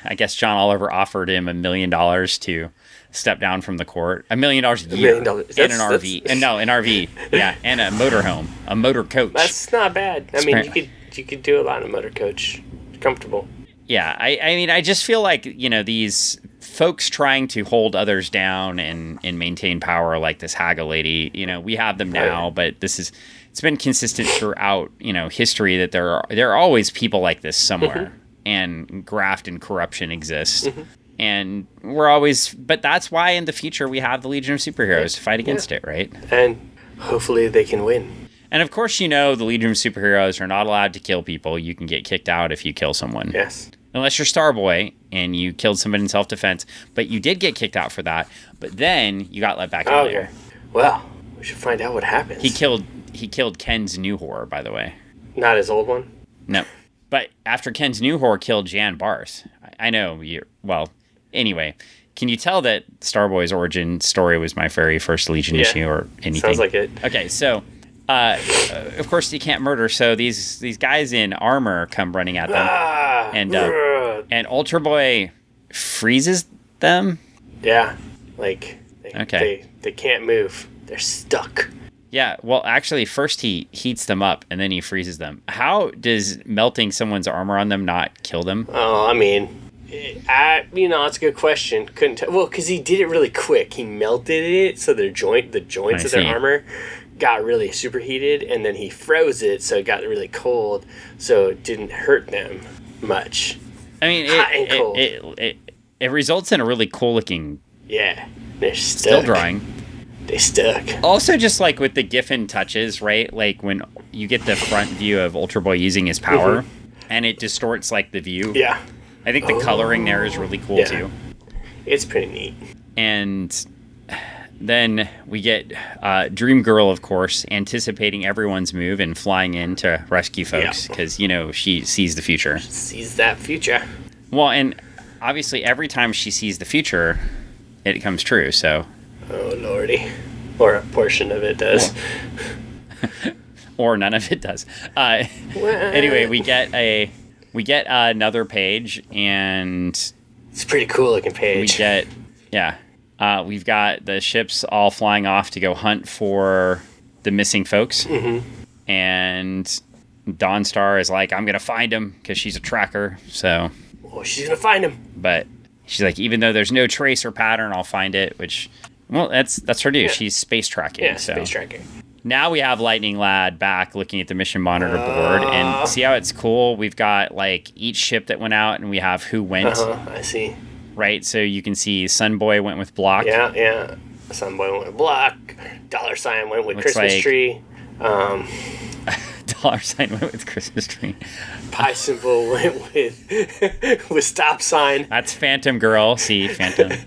I guess John Oliver offered him $1 million to step down from the court. $1 million a year. And an RV. An RV. Yeah, and a motorhome, a motor coach. That's not bad. I mean, you could do a lot in a motor coach. Comfortable. Yeah, I just feel like, these folks trying to hold others down and maintain power, like this Haga lady, we have them now, but it's been consistent throughout, history that there are always people like this somewhere, and graft and corruption exist. And but that's why in the future we have the Legion of Superheroes to fight against it, right? And hopefully they can win. And of course, you know, the Legion of Superheroes are not allowed to kill people. You can get kicked out if you kill someone. Yes. Unless you're Starboy and you killed somebody in self-defense. But you did get kicked out for that. But then you got let back in there. Well, we should find out what happens. He killed Ken's new horror, by the way. Not his old one? No. But after Ken's new horror killed Jan Barth. I know well, anyway. Can you tell that Starboy's origin story was my very first Legion issue or anything? Sounds like it. Okay, so of course you can't murder, so these guys in armor come running at them, and Ultra Boy freezes them. Yeah, like they can't move. They're stuck. Yeah, well, actually, first he heats them up and then he freezes them. How does melting someone's armor on them not kill them? Oh, I mean. That's a good question. Couldn't tell. Well, because he did it really quick. He melted it so the joints of their armor got really superheated, and then he froze it so it got really cold, so it didn't hurt them much. I mean, it results in a really cool looking. Yeah, they're stuck. Still drawing. They stuck. Also, just like with the Giffen touches, right? Like when you get the front view of Ultra Boy using his power, and it distorts like the view. Yeah. I think the coloring there is really cool too. It's pretty neat. And then we get Dream Girl, of course, anticipating everyone's move and flying in to rescue folks because, you know, she sees the future. She sees that future. Well, and obviously every time she sees the future, it comes true, so. Oh, Lordy. Or a portion of it does. Or none of it does. Anyway, we get another page, and it's a pretty cool looking page. We've got the ships all flying off to go hunt for the missing folks, and Dawnstar is like, "I'm gonna find him" because she's a tracker. So, she's gonna find him. But she's like, even though there's no trace or pattern, I'll find it. Which, well, that's her due. Yeah. She's space tracking. Yeah, space tracking. Now we have Lightning Lad back looking at the mission monitor board, and see how it's cool? We've got like each ship that went out, and we have who went. I see. Right, so you can see Sunboy went with Block. Yeah. Sunboy went with Block. $sign went with Christmas tree. $sign went with Christmas tree. Pi symbol went with stop sign. That's Phantom Girl. See, Phantom Girl.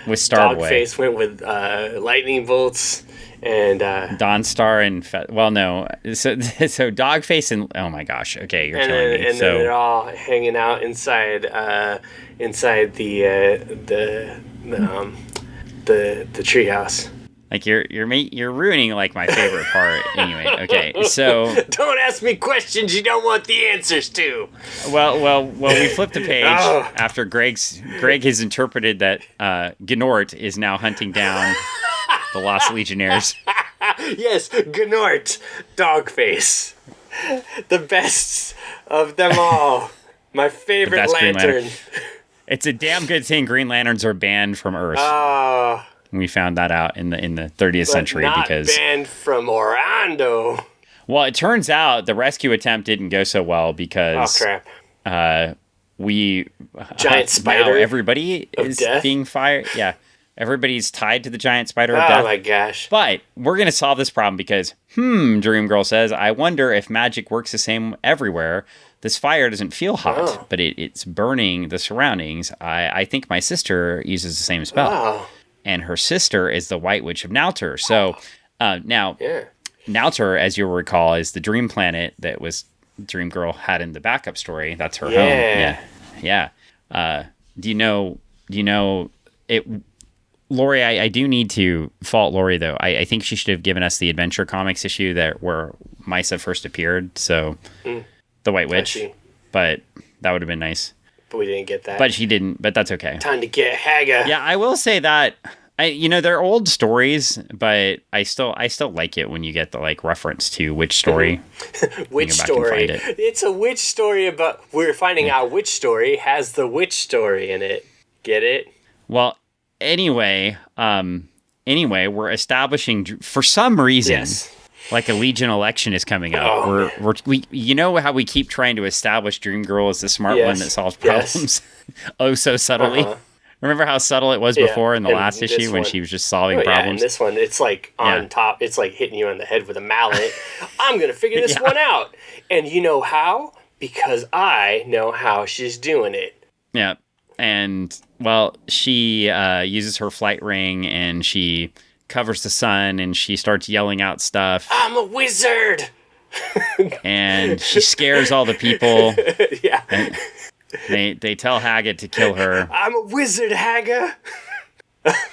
With Starboy. Dogface went with lightning bolts. And Dawnstar and so Dogface and oh my gosh, okay, you're killing me. And then they're all hanging out inside the treehouse. Like you're ruining like my favorite part. Anyway, okay, so don't ask me questions you don't want the answers to. Well, we flipped the page after Greg has interpreted that Gnort is now hunting down the Lost Legionnaires. Yes, Gnort, Dogface, the best of them all. My favorite lantern. It's a damn good thing Green Lanterns are banned from Earth. We found that out in the 30th century because banned from Orlando. Well, it turns out the rescue attempt didn't go so well because giant spider. Now everybody is being fired. Yeah, everybody's tied to the giant spider of death. Oh my gosh! But we're gonna solve this problem because Dream Girl says, I wonder if magic works the same everywhere. This fire doesn't feel hot, but it's burning the surroundings. I think my sister uses the same spell. Oh. And her sister is the White Witch of Nalter. So now, Nalter, as you'll recall, is the dream planet that was Dream Girl had in the backup story. That's her home. Yeah. Do you know it? Laurie, I do need to fault Laurie though. I think she should have given us the Adventure Comics issue where Misa first appeared. So the White Witch, but that would have been nice. But we didn't get that. But she didn't. But that's okay. Time to get Haga. Yeah, I will say that. They're old stories, but I still like it when you get the reference to which story. Which story? It's a witch story about we're finding out which story has the witch story in it. Get it? Well, anyway, we're establishing for some reason. Yes. Like a Legion election is coming up. We you know how we keep trying to establish Dream Girl as the smart one that solves problems so subtly. Remember how subtle it was before in the and last issue when she was just solving Yeah, problems? and this one, it's like on top. It's like hitting you on the head with a mallet. I'm going to figure this one out. And you know how? Because I know how she's doing it. Yeah. And, well, she uses her flight ring and she covers the sun and she starts yelling out stuff. I'm a wizard! And she scares all the people. Yeah. And they tell Haga to kill her. I'm a wizard, Haga!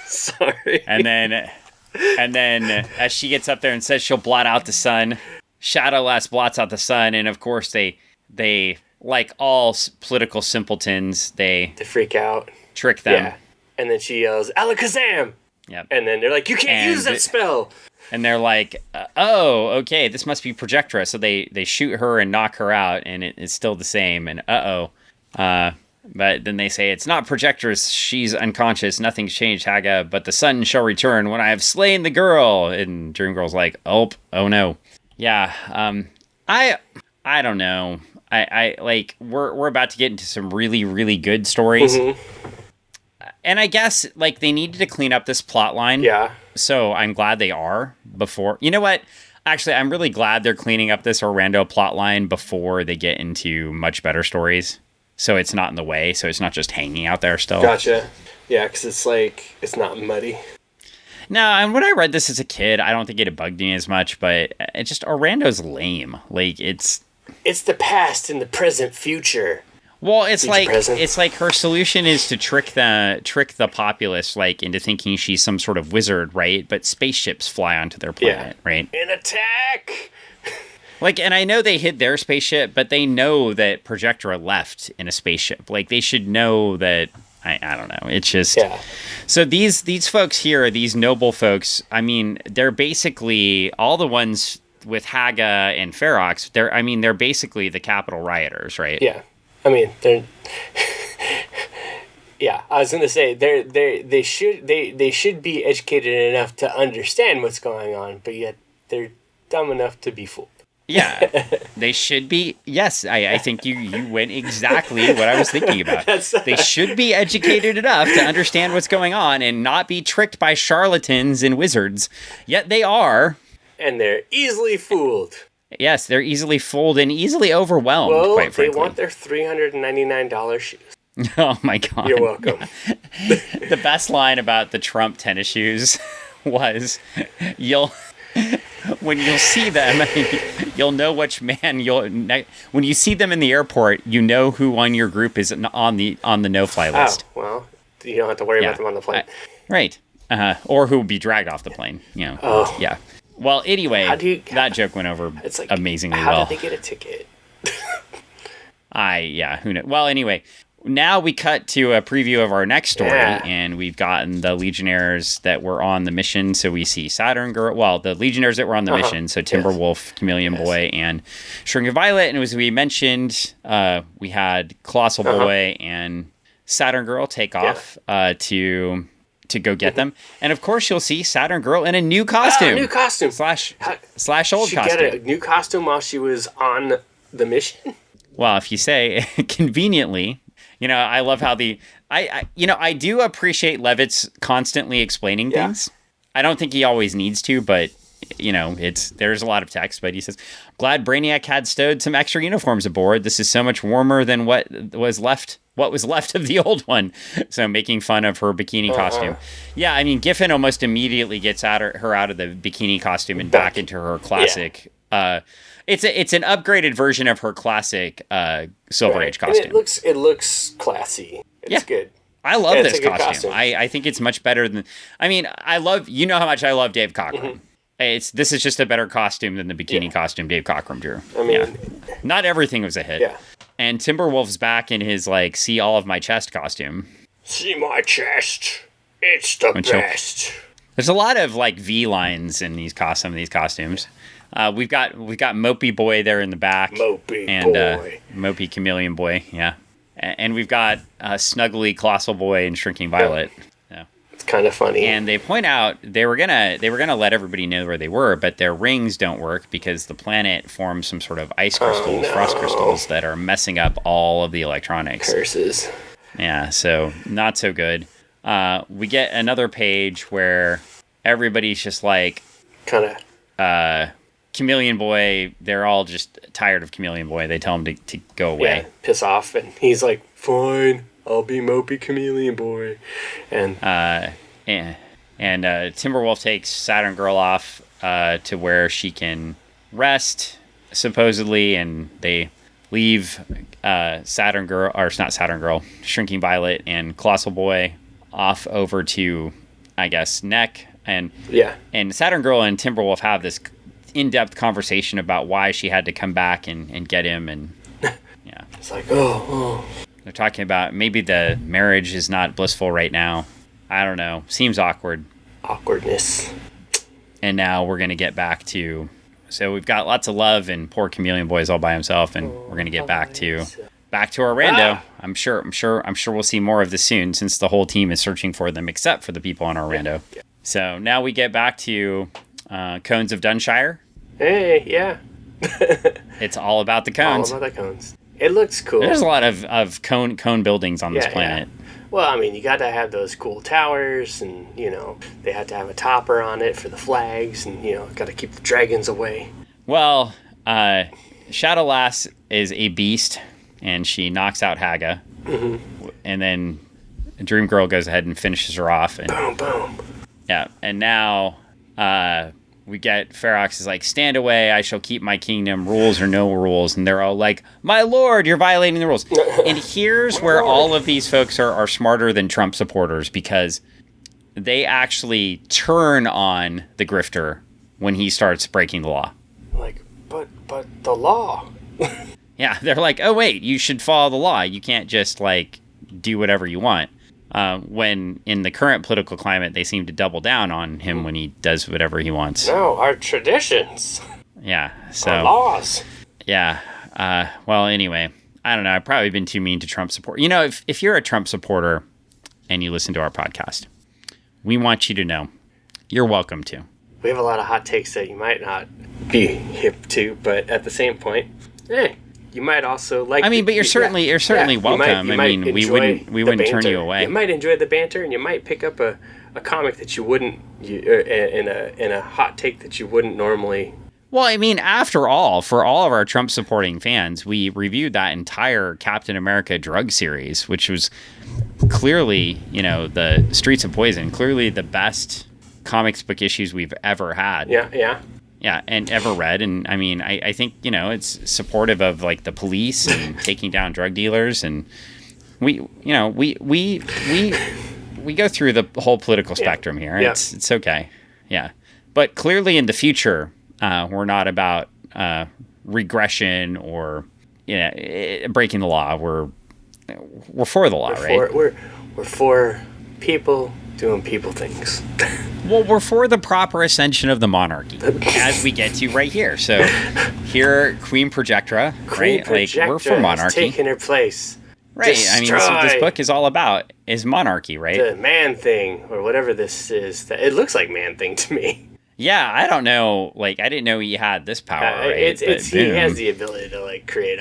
Sorry. And then as she gets up there and says she'll blot out the sun, Shadowlass blots out the sun, and of course they like all political simpletons, they freak out, trick them. Yeah. And then she yells, Alakazam! Yep. And then they're like, you can't use that spell! And they're like, oh, okay, this must be Projectra. So they shoot her and knock her out, and it's still the same, and but then they say, it's not Projectra, she's unconscious, nothing's changed, Haga, but the sun shall return when I have slain the girl. And Dream Girl's like, oh no. Yeah, I don't know. I like, we're about to get into some really, really good stories. Mm-hmm. And I guess, like, they needed to clean up this plot line. Yeah. So I'm glad they are before. You know what? Actually, I'm really glad they're cleaning up this Orlando plot line before they get into much better stories. So it's not in the way. So it's not just hanging out there still. Gotcha. Yeah, because it's like, it's not muddy. No, and when I read this as a kid, I don't think it bugged me as much. But it just, Orlando's lame. Like, it's the past and the present future. Well, it's like her solution is to trick the populace, like, into thinking she's some sort of wizard, right? But spaceships fly onto their planet, right? An attack! Like, and I know they hid their spaceship, but they know that Projectra left in a spaceship. Like, they should know that. I don't know. It's just So these folks here, these noble folks. I mean, they're basically all the ones with Haga and Pharoxx. They're basically the Capitol rioters, right? Yeah. I mean, they're. Yeah, I was gonna say they should be educated enough to understand what's going on, but yet they're dumb enough to be fooled. Yeah, they should be. Yes, I think you went exactly what I was thinking about. They should be educated enough to understand what's going on and not be tricked by charlatans and wizards. Yet they are, and they're easily fooled. Yes, they're easily fooled and easily overwhelmed, quite frankly. They want their $399 shoes. Oh, my God. You're welcome. The best line about the Trump tennis shoes was, when you'll see them, you'll know which man when you see them in the airport, you know who on your group is on the no-fly list. Oh, well, you don't have to worry about them on the plane. Right. Or who will be dragged off the plane, you know. Oh. Yeah. Well, anyway, that joke went over amazingly well. How did they get a ticket? Who knows? Well, anyway, now we cut to a preview of our next story, and we've gotten the Legionnaires that were on the mission. So we see Saturn Girl, the Legionnaires that were on the mission, so Timberwolf, Chameleon Boy, and Shrinking Violet. And as we mentioned, we had Colossal Boy and Saturn Girl take off to go get them. And of course you'll see Saturn Girl in a new costume. New costume. Slash old she costume. Get a new costume while she was on the mission? Well, if you say conveniently, I love how I do appreciate Levitz constantly explaining things. I don't think he always needs to, but there's a lot of text, but he says, glad Brainiac had stowed some extra uniforms aboard. This is so much warmer than what was left of the old one. So making fun of her bikini costume. Yeah, I mean, Giffen almost immediately gets her out of the bikini costume and back into her classic. It's an upgraded version of her classic Silver Age costume. And it looks classy. It's good. I love this costume. I think it's much better than. I mean, how much I love Dave Cockrum. Mm-hmm. This is just a better costume than the bikini costume Dave Cockrum drew. I mean, not everything was a hit. Yeah. And Timberwolf's back in his see all of my chest costume. See my chest. It's the best. There's a lot of V lines in some of these costumes. We've got Mopey Boy there in the back. Mopey Boy. Mopey Chameleon Boy, yeah. And we've got Snuggly Colossal Boy and Shrinking Violet. It's kind of funny. And they point out they were gonna let everybody know where they were, but their rings don't work because the planet forms some sort of ice crystals, frost crystals that are messing up all of the electronics. Curses. Yeah, so not so good. we get another page where everybody's just like, kind of. Chameleon Boy, they're all just tired of Chameleon Boy. They tell him to go away. Yeah, piss off. And he's like, fine, I'll be Mopey Chameleon Boy. And Timberwolf takes Saturn Girl off to where she can rest, supposedly, and they leave Saturn Girl, or it's not Saturn Girl, Shrinking Violet and Colossal Boy off over to, I guess, Neck. And Saturn Girl and Timberwolf have this in-depth conversation about why she had to come back and get him, and yeah, it's like, they're talking about maybe the marriage is not blissful right now. I don't know. Seems awkwardness. And now we're gonna get back to, so we've got lots of love, and poor Chameleon Boy is all by himself, and we're gonna get back to our rando. I'm sure we'll see more of this soon, since the whole team is searching for them except for the people on our rando. Yeah. So now we get back to Cones of Dunshire. Hey, yeah. It's all about the cones. All about the cones. It looks cool. There's a lot of cone buildings on this planet. Yeah. Well, I mean, you got to have those cool towers, and, they had to have a topper on it for the flags, and, got to keep the dragons away. Well, Shadow Lass is a beast, and she knocks out Haga. Mm-hmm. And then Dream Girl goes ahead and finishes her off. And, boom, boom. Yeah, and now we get Pharoxx is like, stand away, I shall keep my kingdom, rules or no rules. And they're all like, my lord, you're violating the rules. And here's where all of these folks are smarter than Trump supporters, because they actually turn on the grifter when he starts breaking the law. Like, but the law. Yeah, they're like, oh, wait, you should follow the law. You can't just, like, do whatever you want. When in the current political climate, they seem to double down on him when he does whatever he wants. No, our traditions. Yeah. So, our laws. Yeah. Well, anyway, I don't know. I've probably been too mean to Trump support. If you're a Trump supporter and you listen to our podcast, we want you to know you're welcome to. We have a lot of hot takes that you might not be hip to, but at the same point, hey, you might also like. I mean, but you're certainly welcome. You might we wouldn't turn you away. You might enjoy the banter, and you might pick up a comic that you wouldn't, in a hot take that you wouldn't normally. Well, I mean, after all, for all of our Trump supporting fans, we reviewed that entire Captain America drug series, which was clearly, the Streets of Poison, clearly the best comics book issues we've ever had. Yeah, and ever read. And I mean, I think, it's supportive of like the police and taking down drug dealers. And we go through the whole political spectrum here. Yeah. It's okay. Yeah. But clearly in the future, we're not about regression or, breaking the law. We're for the law, right? We're for people doing people things. Well, we're for the proper ascension of the monarchy, as we get to right here. So here, Queen Projectra, right? Like, we're for monarchy. Taking her place. Right. Destroy. I mean, that's what this book is all about, is monarchy, right? The man thing, or whatever this is. It looks like man thing to me. Yeah, I don't know. Like, I didn't know he had this power, right? He has the ability to, like, create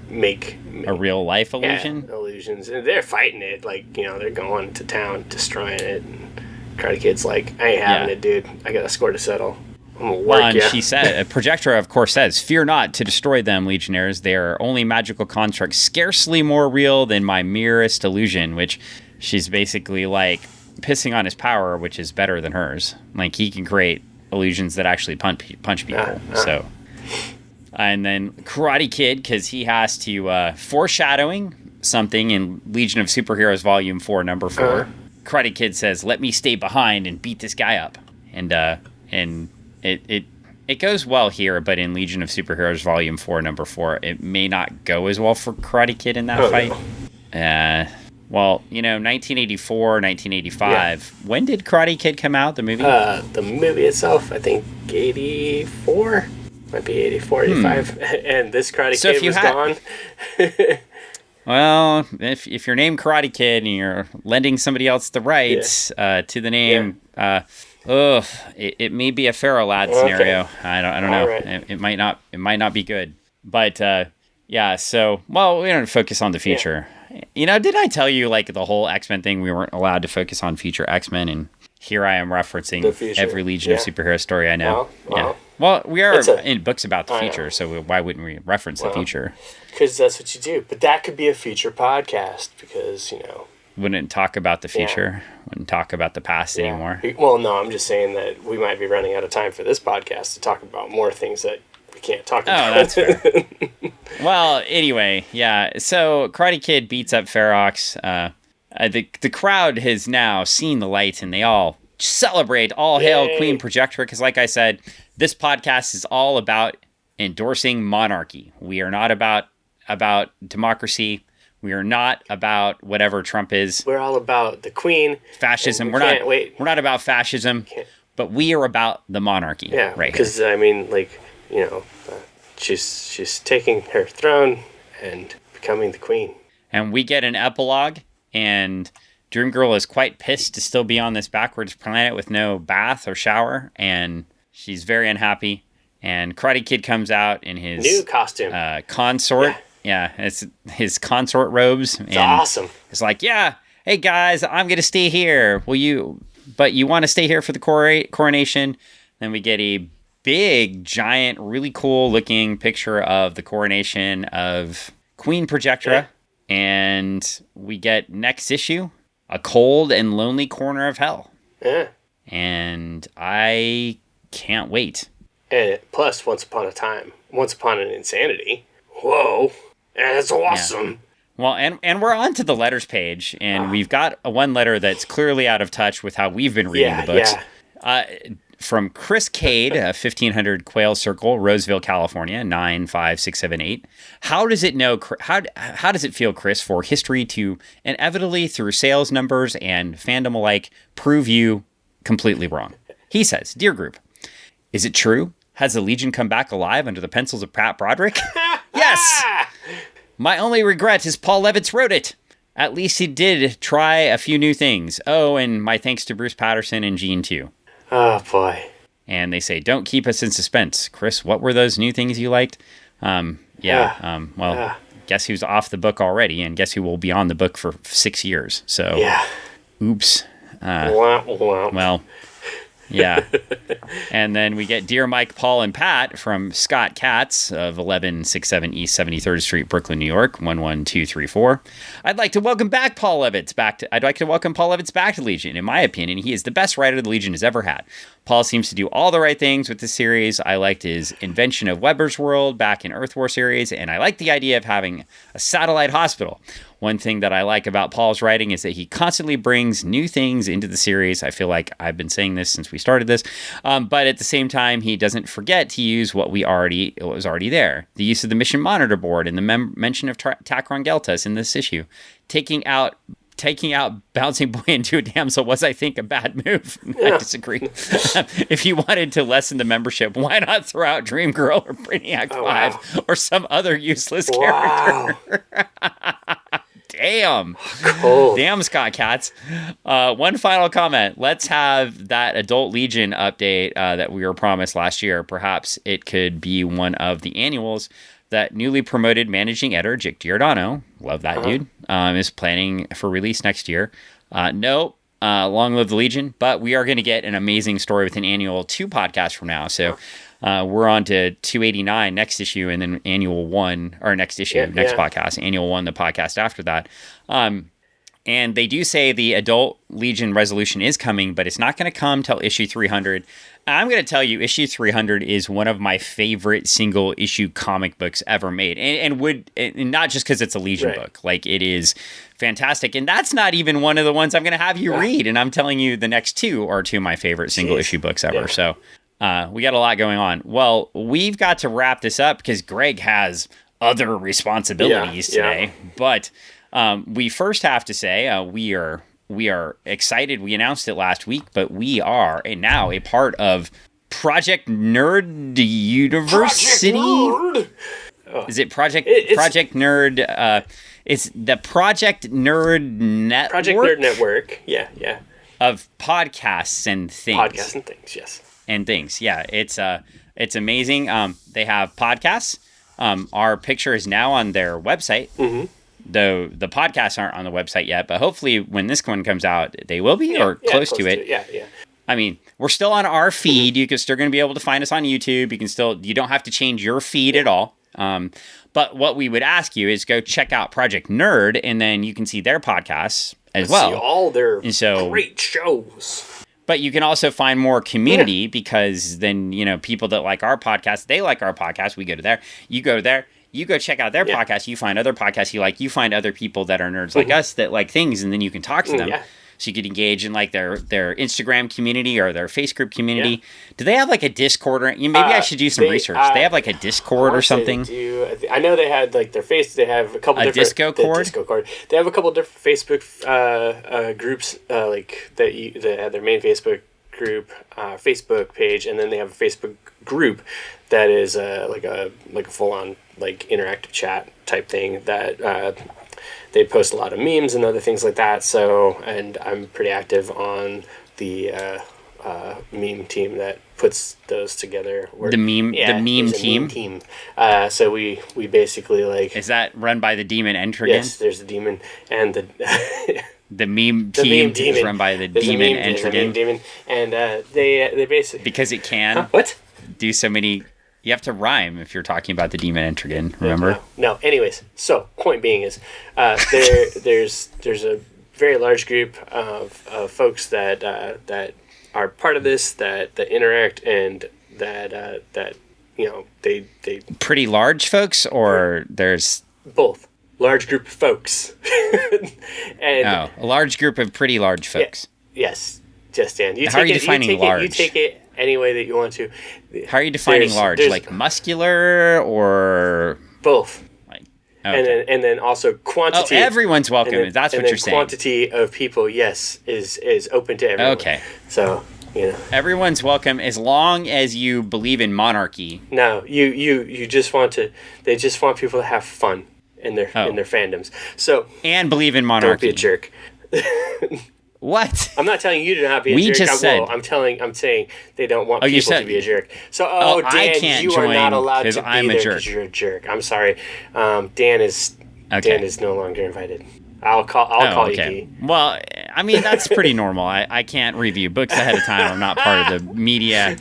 make a real life illusion. Yeah, illusions, and they're fighting it. Like, they're going to town, destroying it. And Karate Kid's like, I ain't having it, dude. I got a score to settle. I'm gonna work. And she said, Projectra, of course, says, "Fear not to destroy them, Legionnaires. They are only magical constructs, scarcely more real than my merest illusion." Which she's basically like pissing on his power, which is better than hers. Like, he can create illusions that actually punch people. So. And then Karate Kid, because he has to, foreshadowing something in Legion of Superheroes Volume 4, Number 4. Karate Kid says, "Let me stay behind and beat this guy up." And it goes well here, but in Legion of Superheroes Volume 4, Number 4, it may not go as well for Karate Kid in that fight. No. Well, 1984, 1985. Yeah. When did Karate Kid come out, the movie? The movie itself, I think 84. Might be 84, 85. And this Karate Kid was gone. Well, if you're named Karate Kid and you're lending somebody else the rights to the name, it may be a Pharaoh Lad scenario. I don't know. Right. It might not be good. But Yeah, so, well, we don't focus on the future. You know, did I tell you, like, the whole X-Men thing? We weren't allowed to focus on future X-Men, and here I am referencing every Legion of Superhero story I know. Well, we are in books about the future, so why wouldn't we reference the future? Because that's what you do. But that could be a future podcast, because, you know... Wouldn't talk about the future. Wouldn't talk about the past anymore. Well, no, I'm just saying that we might be running out of time for this podcast to talk about more things that we can't talk about. Oh, that's fair. Well, anyway, yeah. So Karate Kid beats up Pharoxx. The crowd has now seen the light, and they all celebrate. All hail Queen Projectra, because like I said, this podcast is all about endorsing monarchy. We are not about democracy. We are not about whatever Trump is. We're all about the Queen. Fascism. We're not about fascism, but we are about the monarchy. Yeah, right. Because I mean, like, you know, she's taking her throne and becoming the Queen. And we get an epilogue, and Dream Girl is quite pissed to still be on this backwards planet with no bath or shower, and she's very unhappy. And Karate Kid comes out in his new costume, consort. Yeah, it's his consort robes. It's awesome. It's like, yeah, hey guys, I'm gonna stay here. But you want to stay here for the coronation? Then we get a big, giant, really cool looking picture of the coronation of Queen Projectra, and we get next issue, A Cold and Lonely Corner of Hell. Yeah. And I can't wait. And plus, Once Upon an Insanity. Whoa. That's awesome. Yeah. Well, and we're on to the letters page, and we've got one letter that's clearly out of touch with how we've been reading the books. From Chris Cade, 1500 Quail Circle, Roseville, California, 95678. How does it feel, Chris, for history to inevitably, through sales numbers and fandom alike, prove you completely wrong? He says, "Dear group, is it true? Has the Legion come back alive under the pencils of Pat Broderick?" Yes! My only regret is Paul Levitz wrote it. At least he did try a few new things. Oh, and my thanks to Bruce Patterson and Gene, too. Oh, boy. And they say, don't keep us in suspense. Chris, what were those new things you liked? Guess who's off the book already, and guess who will be on the book for 6 years. So, oops. Well... Yeah. And then we get Dear Mike, Paul, and Pat from Scott Katz of 1167 East 73rd Street, Brooklyn, New York, 11234. I'd like to welcome Paul Levitz back to Legion. In my opinion, he is the best writer the Legion has ever had. Paul seems to do all the right things with the series. I liked his invention of Weber's World back in Earth War series, and I like the idea of having a satellite hospital. One thing that I like about Paul's writing is that he constantly brings new things into the series. I feel like I've been saying this since we started this, but at the same time, he doesn't forget to use what was already there. The use of the mission monitor board and the mention of Tacron Geltas in this issue. Taking out Bouncing Boy into a Damsel was, I think, a bad move. I disagree. If you wanted to lessen the membership, why not throw out Dream Girl or Brainiac 5 or some other useless character? Damn. Cold. Damn, Scott Katz. One final comment. Let's have that Adult Legion update that we were promised last year. Perhaps it could be one of the annuals that newly promoted managing editor Jick Giordano, love that dude, is planning for release next year. Long live the Legion, but we are going to get an amazing story with an annual 2 podcasts from now. So we're on to 289 next issue, and then annual 1, or next issue, podcast, annual 1, the podcast after that. And they do say the Adult Legion resolution is coming, but it's not going to come till issue 300. I'm going to tell you, issue 300 is one of my favorite single issue comic books ever made. And not just because it's a Legion book. Like, it is fantastic. And that's not even one of the ones I'm going to have you read. And I'm telling you, the next 2 are 2 of my favorite single issue books ever. Yeah. So we got a lot going on. Well, we've got to wrap this up because Greg has other responsibilities today. But we first have to say we are excited. We announced it last week, but we are now a part of Project Nerd University. Project Nerd. Is it Project Nerd? It's the Project Nerd Network. Project Nerd Network. Yeah. Of podcasts and things. Podcasts and things. Yes. And things. Yeah. It's amazing. They have podcasts. Our picture is now on their website. Mm-hmm. Though the podcasts aren't on the website yet, but hopefully when this one comes out, they will be, or close to it. Yeah. I mean, we're still on our feed. You can still going to be able to find us on YouTube. You don't have to change your feed at all. But what we would ask you is go check out Project Nerd, and then you can see their podcasts as well. See all their great shows. But you can also find more community because then, people that like our podcast, they like our podcast. We go to there. You go there. You go check out their podcast. You find other podcasts you like. You find other people that are nerds like us that like things, and then you can talk to them. Yeah. So you could engage in like their Instagram community or their Facebook community. Yeah. Do they have like a Discord? Or maybe I should do some research. They have like a Discord or something. I know they had like They have a couple different Discord. They have a couple different Facebook groups that have their main Facebook group, Facebook page, and then they have a Facebook group that is like a full on like interactive chat type thing that they post a lot of memes and other things like that. So, and I'm pretty active on the meme team that puts those together. The meme team. So we basically like. Is that run by the demon Entrigan? Yes, there's the demon and the. The meme team is run by the demon Entrigan. Demon, and they basically because it can what do so many. You have to rhyme if you're talking about the demon Entrigan. Remember? No. Anyways, so point being is, there's a very large group of folks that are part of this that interact and that they pretty large folks or there's both large group of folks and a large group of pretty large folks. Yes, Dan. How are you defining large? You take it any way that you want to. How are you defining large? Like muscular or both? Like, okay. And then also quantity. Oh, everyone's welcome. That's what you're saying. Quantity of people, yes, is open to everyone. Okay. So everyone's welcome as long as you believe in monarchy. No, you just want to. They just want people to have fun in their fandoms. So and believe in monarchy. Don't be a jerk. What? I'm not telling you to not be a jerk. I'm saying they don't want people to be a jerk. So, Dan, you are not allowed to be there because you're a jerk. I'm sorry. Dan is no longer invited. I'll call you Key. Well, I mean, that's pretty normal. I can't review books ahead of time. I'm not part of the media.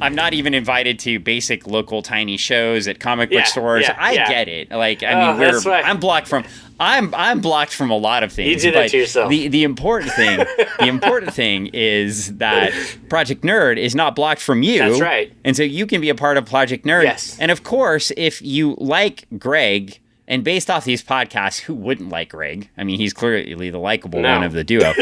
I'm not even invited to basic local tiny shows at comic book stores. I get it. Like, I mean, I'm blocked from a lot of things. You did it to yourself. The important thing is that Project Nerd is not blocked from you. That's right. And so you can be a part of Project Nerd. Yes. And of course, if you like Greg, and based off these podcasts, who wouldn't like Greg? I mean, he's clearly the likable one of the duo.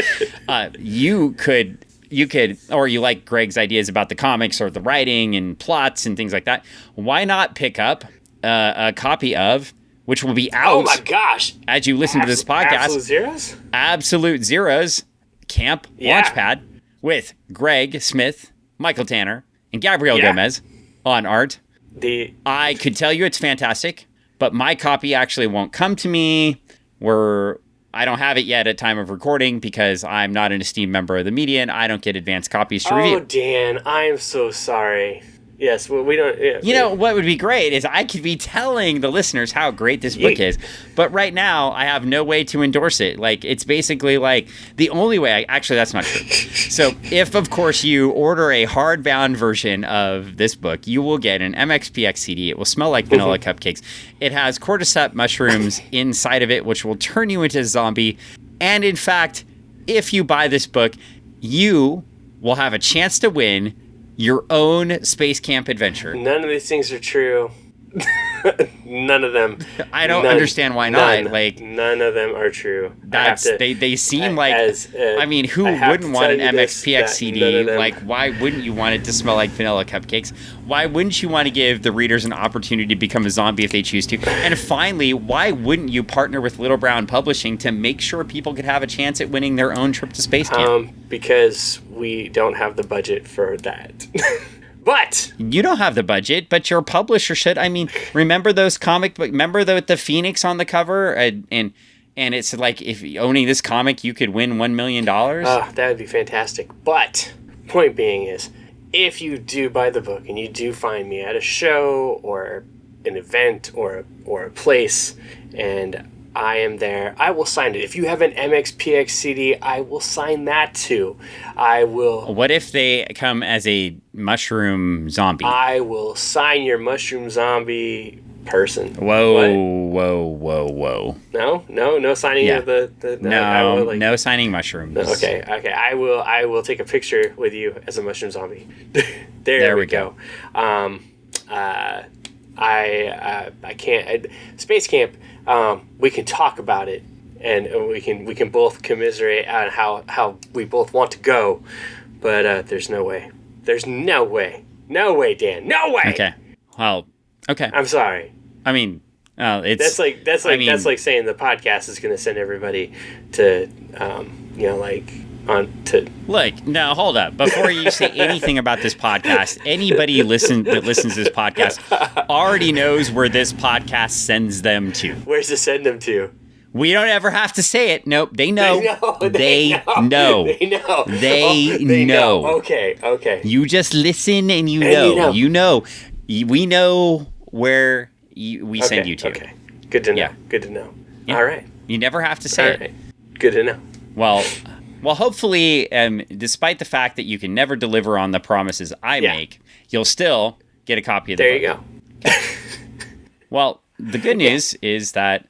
Or you like Greg's ideas about the comics or the writing and plots and things like that. Why not pick up a copy of, which will be out. Oh my gosh! As you listen to this podcast, Absolute Zeros Camp Launchpad with Greg Smith, Michael Tanner, and Gabriel Gomez on art. I could tell you it's fantastic, but my copy actually won't come to me. I don't have it yet at time of recording because I'm not an esteemed member of the media and I don't get advanced copies to review. Oh, Dan, I'm so sorry. Yes, well, we don't... Yeah, you know, what would be great is I could be telling the listeners how great this book is, but right now I have no way to endorse it. Like, it's basically like the only way... Actually, that's not true. So, if, of course, you order a hardbound version of this book, you will get an MXPX CD. It will smell like vanilla cupcakes. It has cordyceps mushrooms inside of it, which will turn you into a zombie. And, in fact, if you buy this book, you will have a chance to win your own space camp adventure. None of these things are true. None of them. I don't understand why not. Like, none of them are true. They seem like. I mean, who wouldn't want an MXPX CD? Like, why wouldn't you want it to smell like vanilla cupcakes? Why wouldn't you want to give the readers an opportunity to become a zombie if they choose to? And finally, why wouldn't you partner with Little Brown Publishing to make sure people could have a chance at winning their own trip to space camp? Because we don't have the budget for that. But you don't have the budget, but your publisher should. I mean, remember those comic book? Remember the Phoenix on the cover, and it's like if owning this comic, you could win $1 million. That would be fantastic. But point being is, if you do buy the book and you do find me at a show or an event or a place, and I am there, I will sign it. If you have an MXPX CD, I will sign that too. I will. What if they come as a mushroom zombie? I will sign your mushroom zombie person. Whoa. No signing of the no signing mushrooms. No, okay. I will take a picture with you as a mushroom zombie. there we go. I can't. Space Camp. We can talk about it, and we can both commiserate on how we both want to go, but there's no way. There's no way, Dan, no way. Okay. Well, okay. I'm sorry. I mean, it's that's like that's saying the podcast is going to send everybody to Look, now hold up. Before you say anything about this podcast, anybody that listens to this podcast already knows where this podcast sends them to. Where's it send them to? We don't ever have to say it. Nope, they know. They know. Okay. You just listen and you know. We know where we send you to. Okay. Good to know. Yeah. Good to know. Yeah. All right. You never have to say it. Good to know. Well, hopefully, despite the fact that you can never deliver on the promises I make, you'll still get a copy of the book. There you go. Well, the good news is that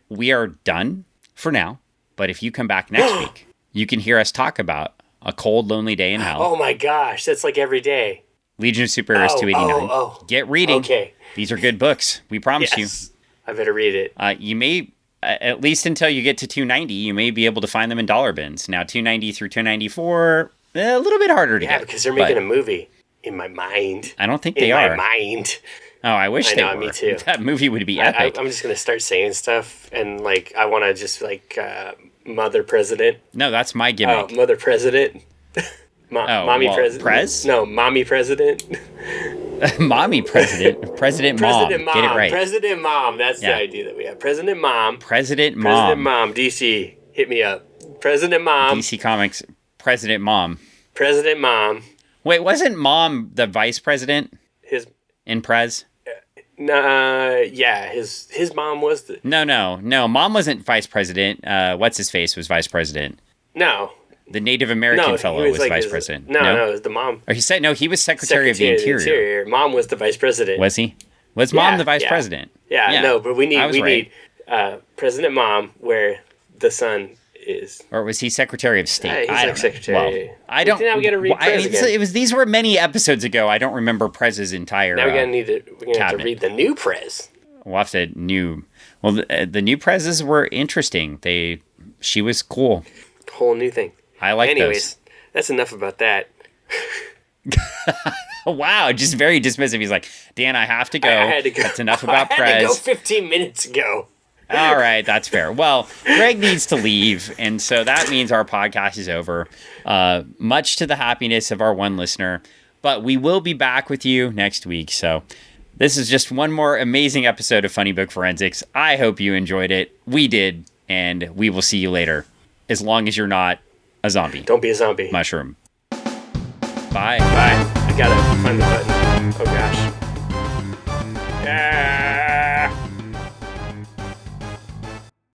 we are done for now. But if you come back next week, you can hear us talk about A Cold, Lonely Day in Hell. Oh my gosh, that's like every day. Legion of Superheroes 289. Get reading. Okay. These are good books. We promise you. I better read it. You may, at least until you get to 290, you may be able to find them in dollar bins. Now, 290 through 294, a little bit harder to get. Yeah, because they're making a movie in my mind. I don't think they are. In my mind. Oh, I wish they were. Me too. That movie would be epic. I'm just going to start saying stuff, and I want to just Mother President. No, that's my gimmick. Oh, Mother President. Mommy President. Prez? No, Mommy President. Mommy President. President Mom. Get it right. President Mom. That's the idea that we have. President Mom. President Mom. President Mom. DC. Hit me up. President Mom. DC Comics. President Mom. President Mom. Wait, wasn't Mom the vice president? In Prez? Yeah, his mom was the... No, Mom wasn't vice president. What's his face was vice president. No. The Native American fellow was vice president. No, it was the mom. Or he was Secretary of the Interior. Mom was the vice president. Was he? Was Mom the vice president? Yeah, no, but we need President Mom where the son is. Or was he Secretary of State? He's Secretary. Well, I don't. Now we got to read Prez again. These were many episodes ago. I don't remember Prez's entire. Now we're gonna have to read the new Prez. We'll have to Well, the new Prezes were interesting. She was cool. Whole new thing. I like those. Anyways, that's enough about that. Wow, just very dismissive. He's like, Dan, I have to go. I had to go. That's enough about Prez. I had to go 15 minutes ago. All right, that's fair. Well, Greg needs to leave, and so that means our podcast is over, much to the happiness of our one listener. But we will be back with you next week. So this is just one more amazing episode of Funny Book Forensics. I hope you enjoyed it. We did, and we will see you later, as long as you're not a zombie. Don't be a zombie. Mushroom. Bye. Bye. I gotta find the button.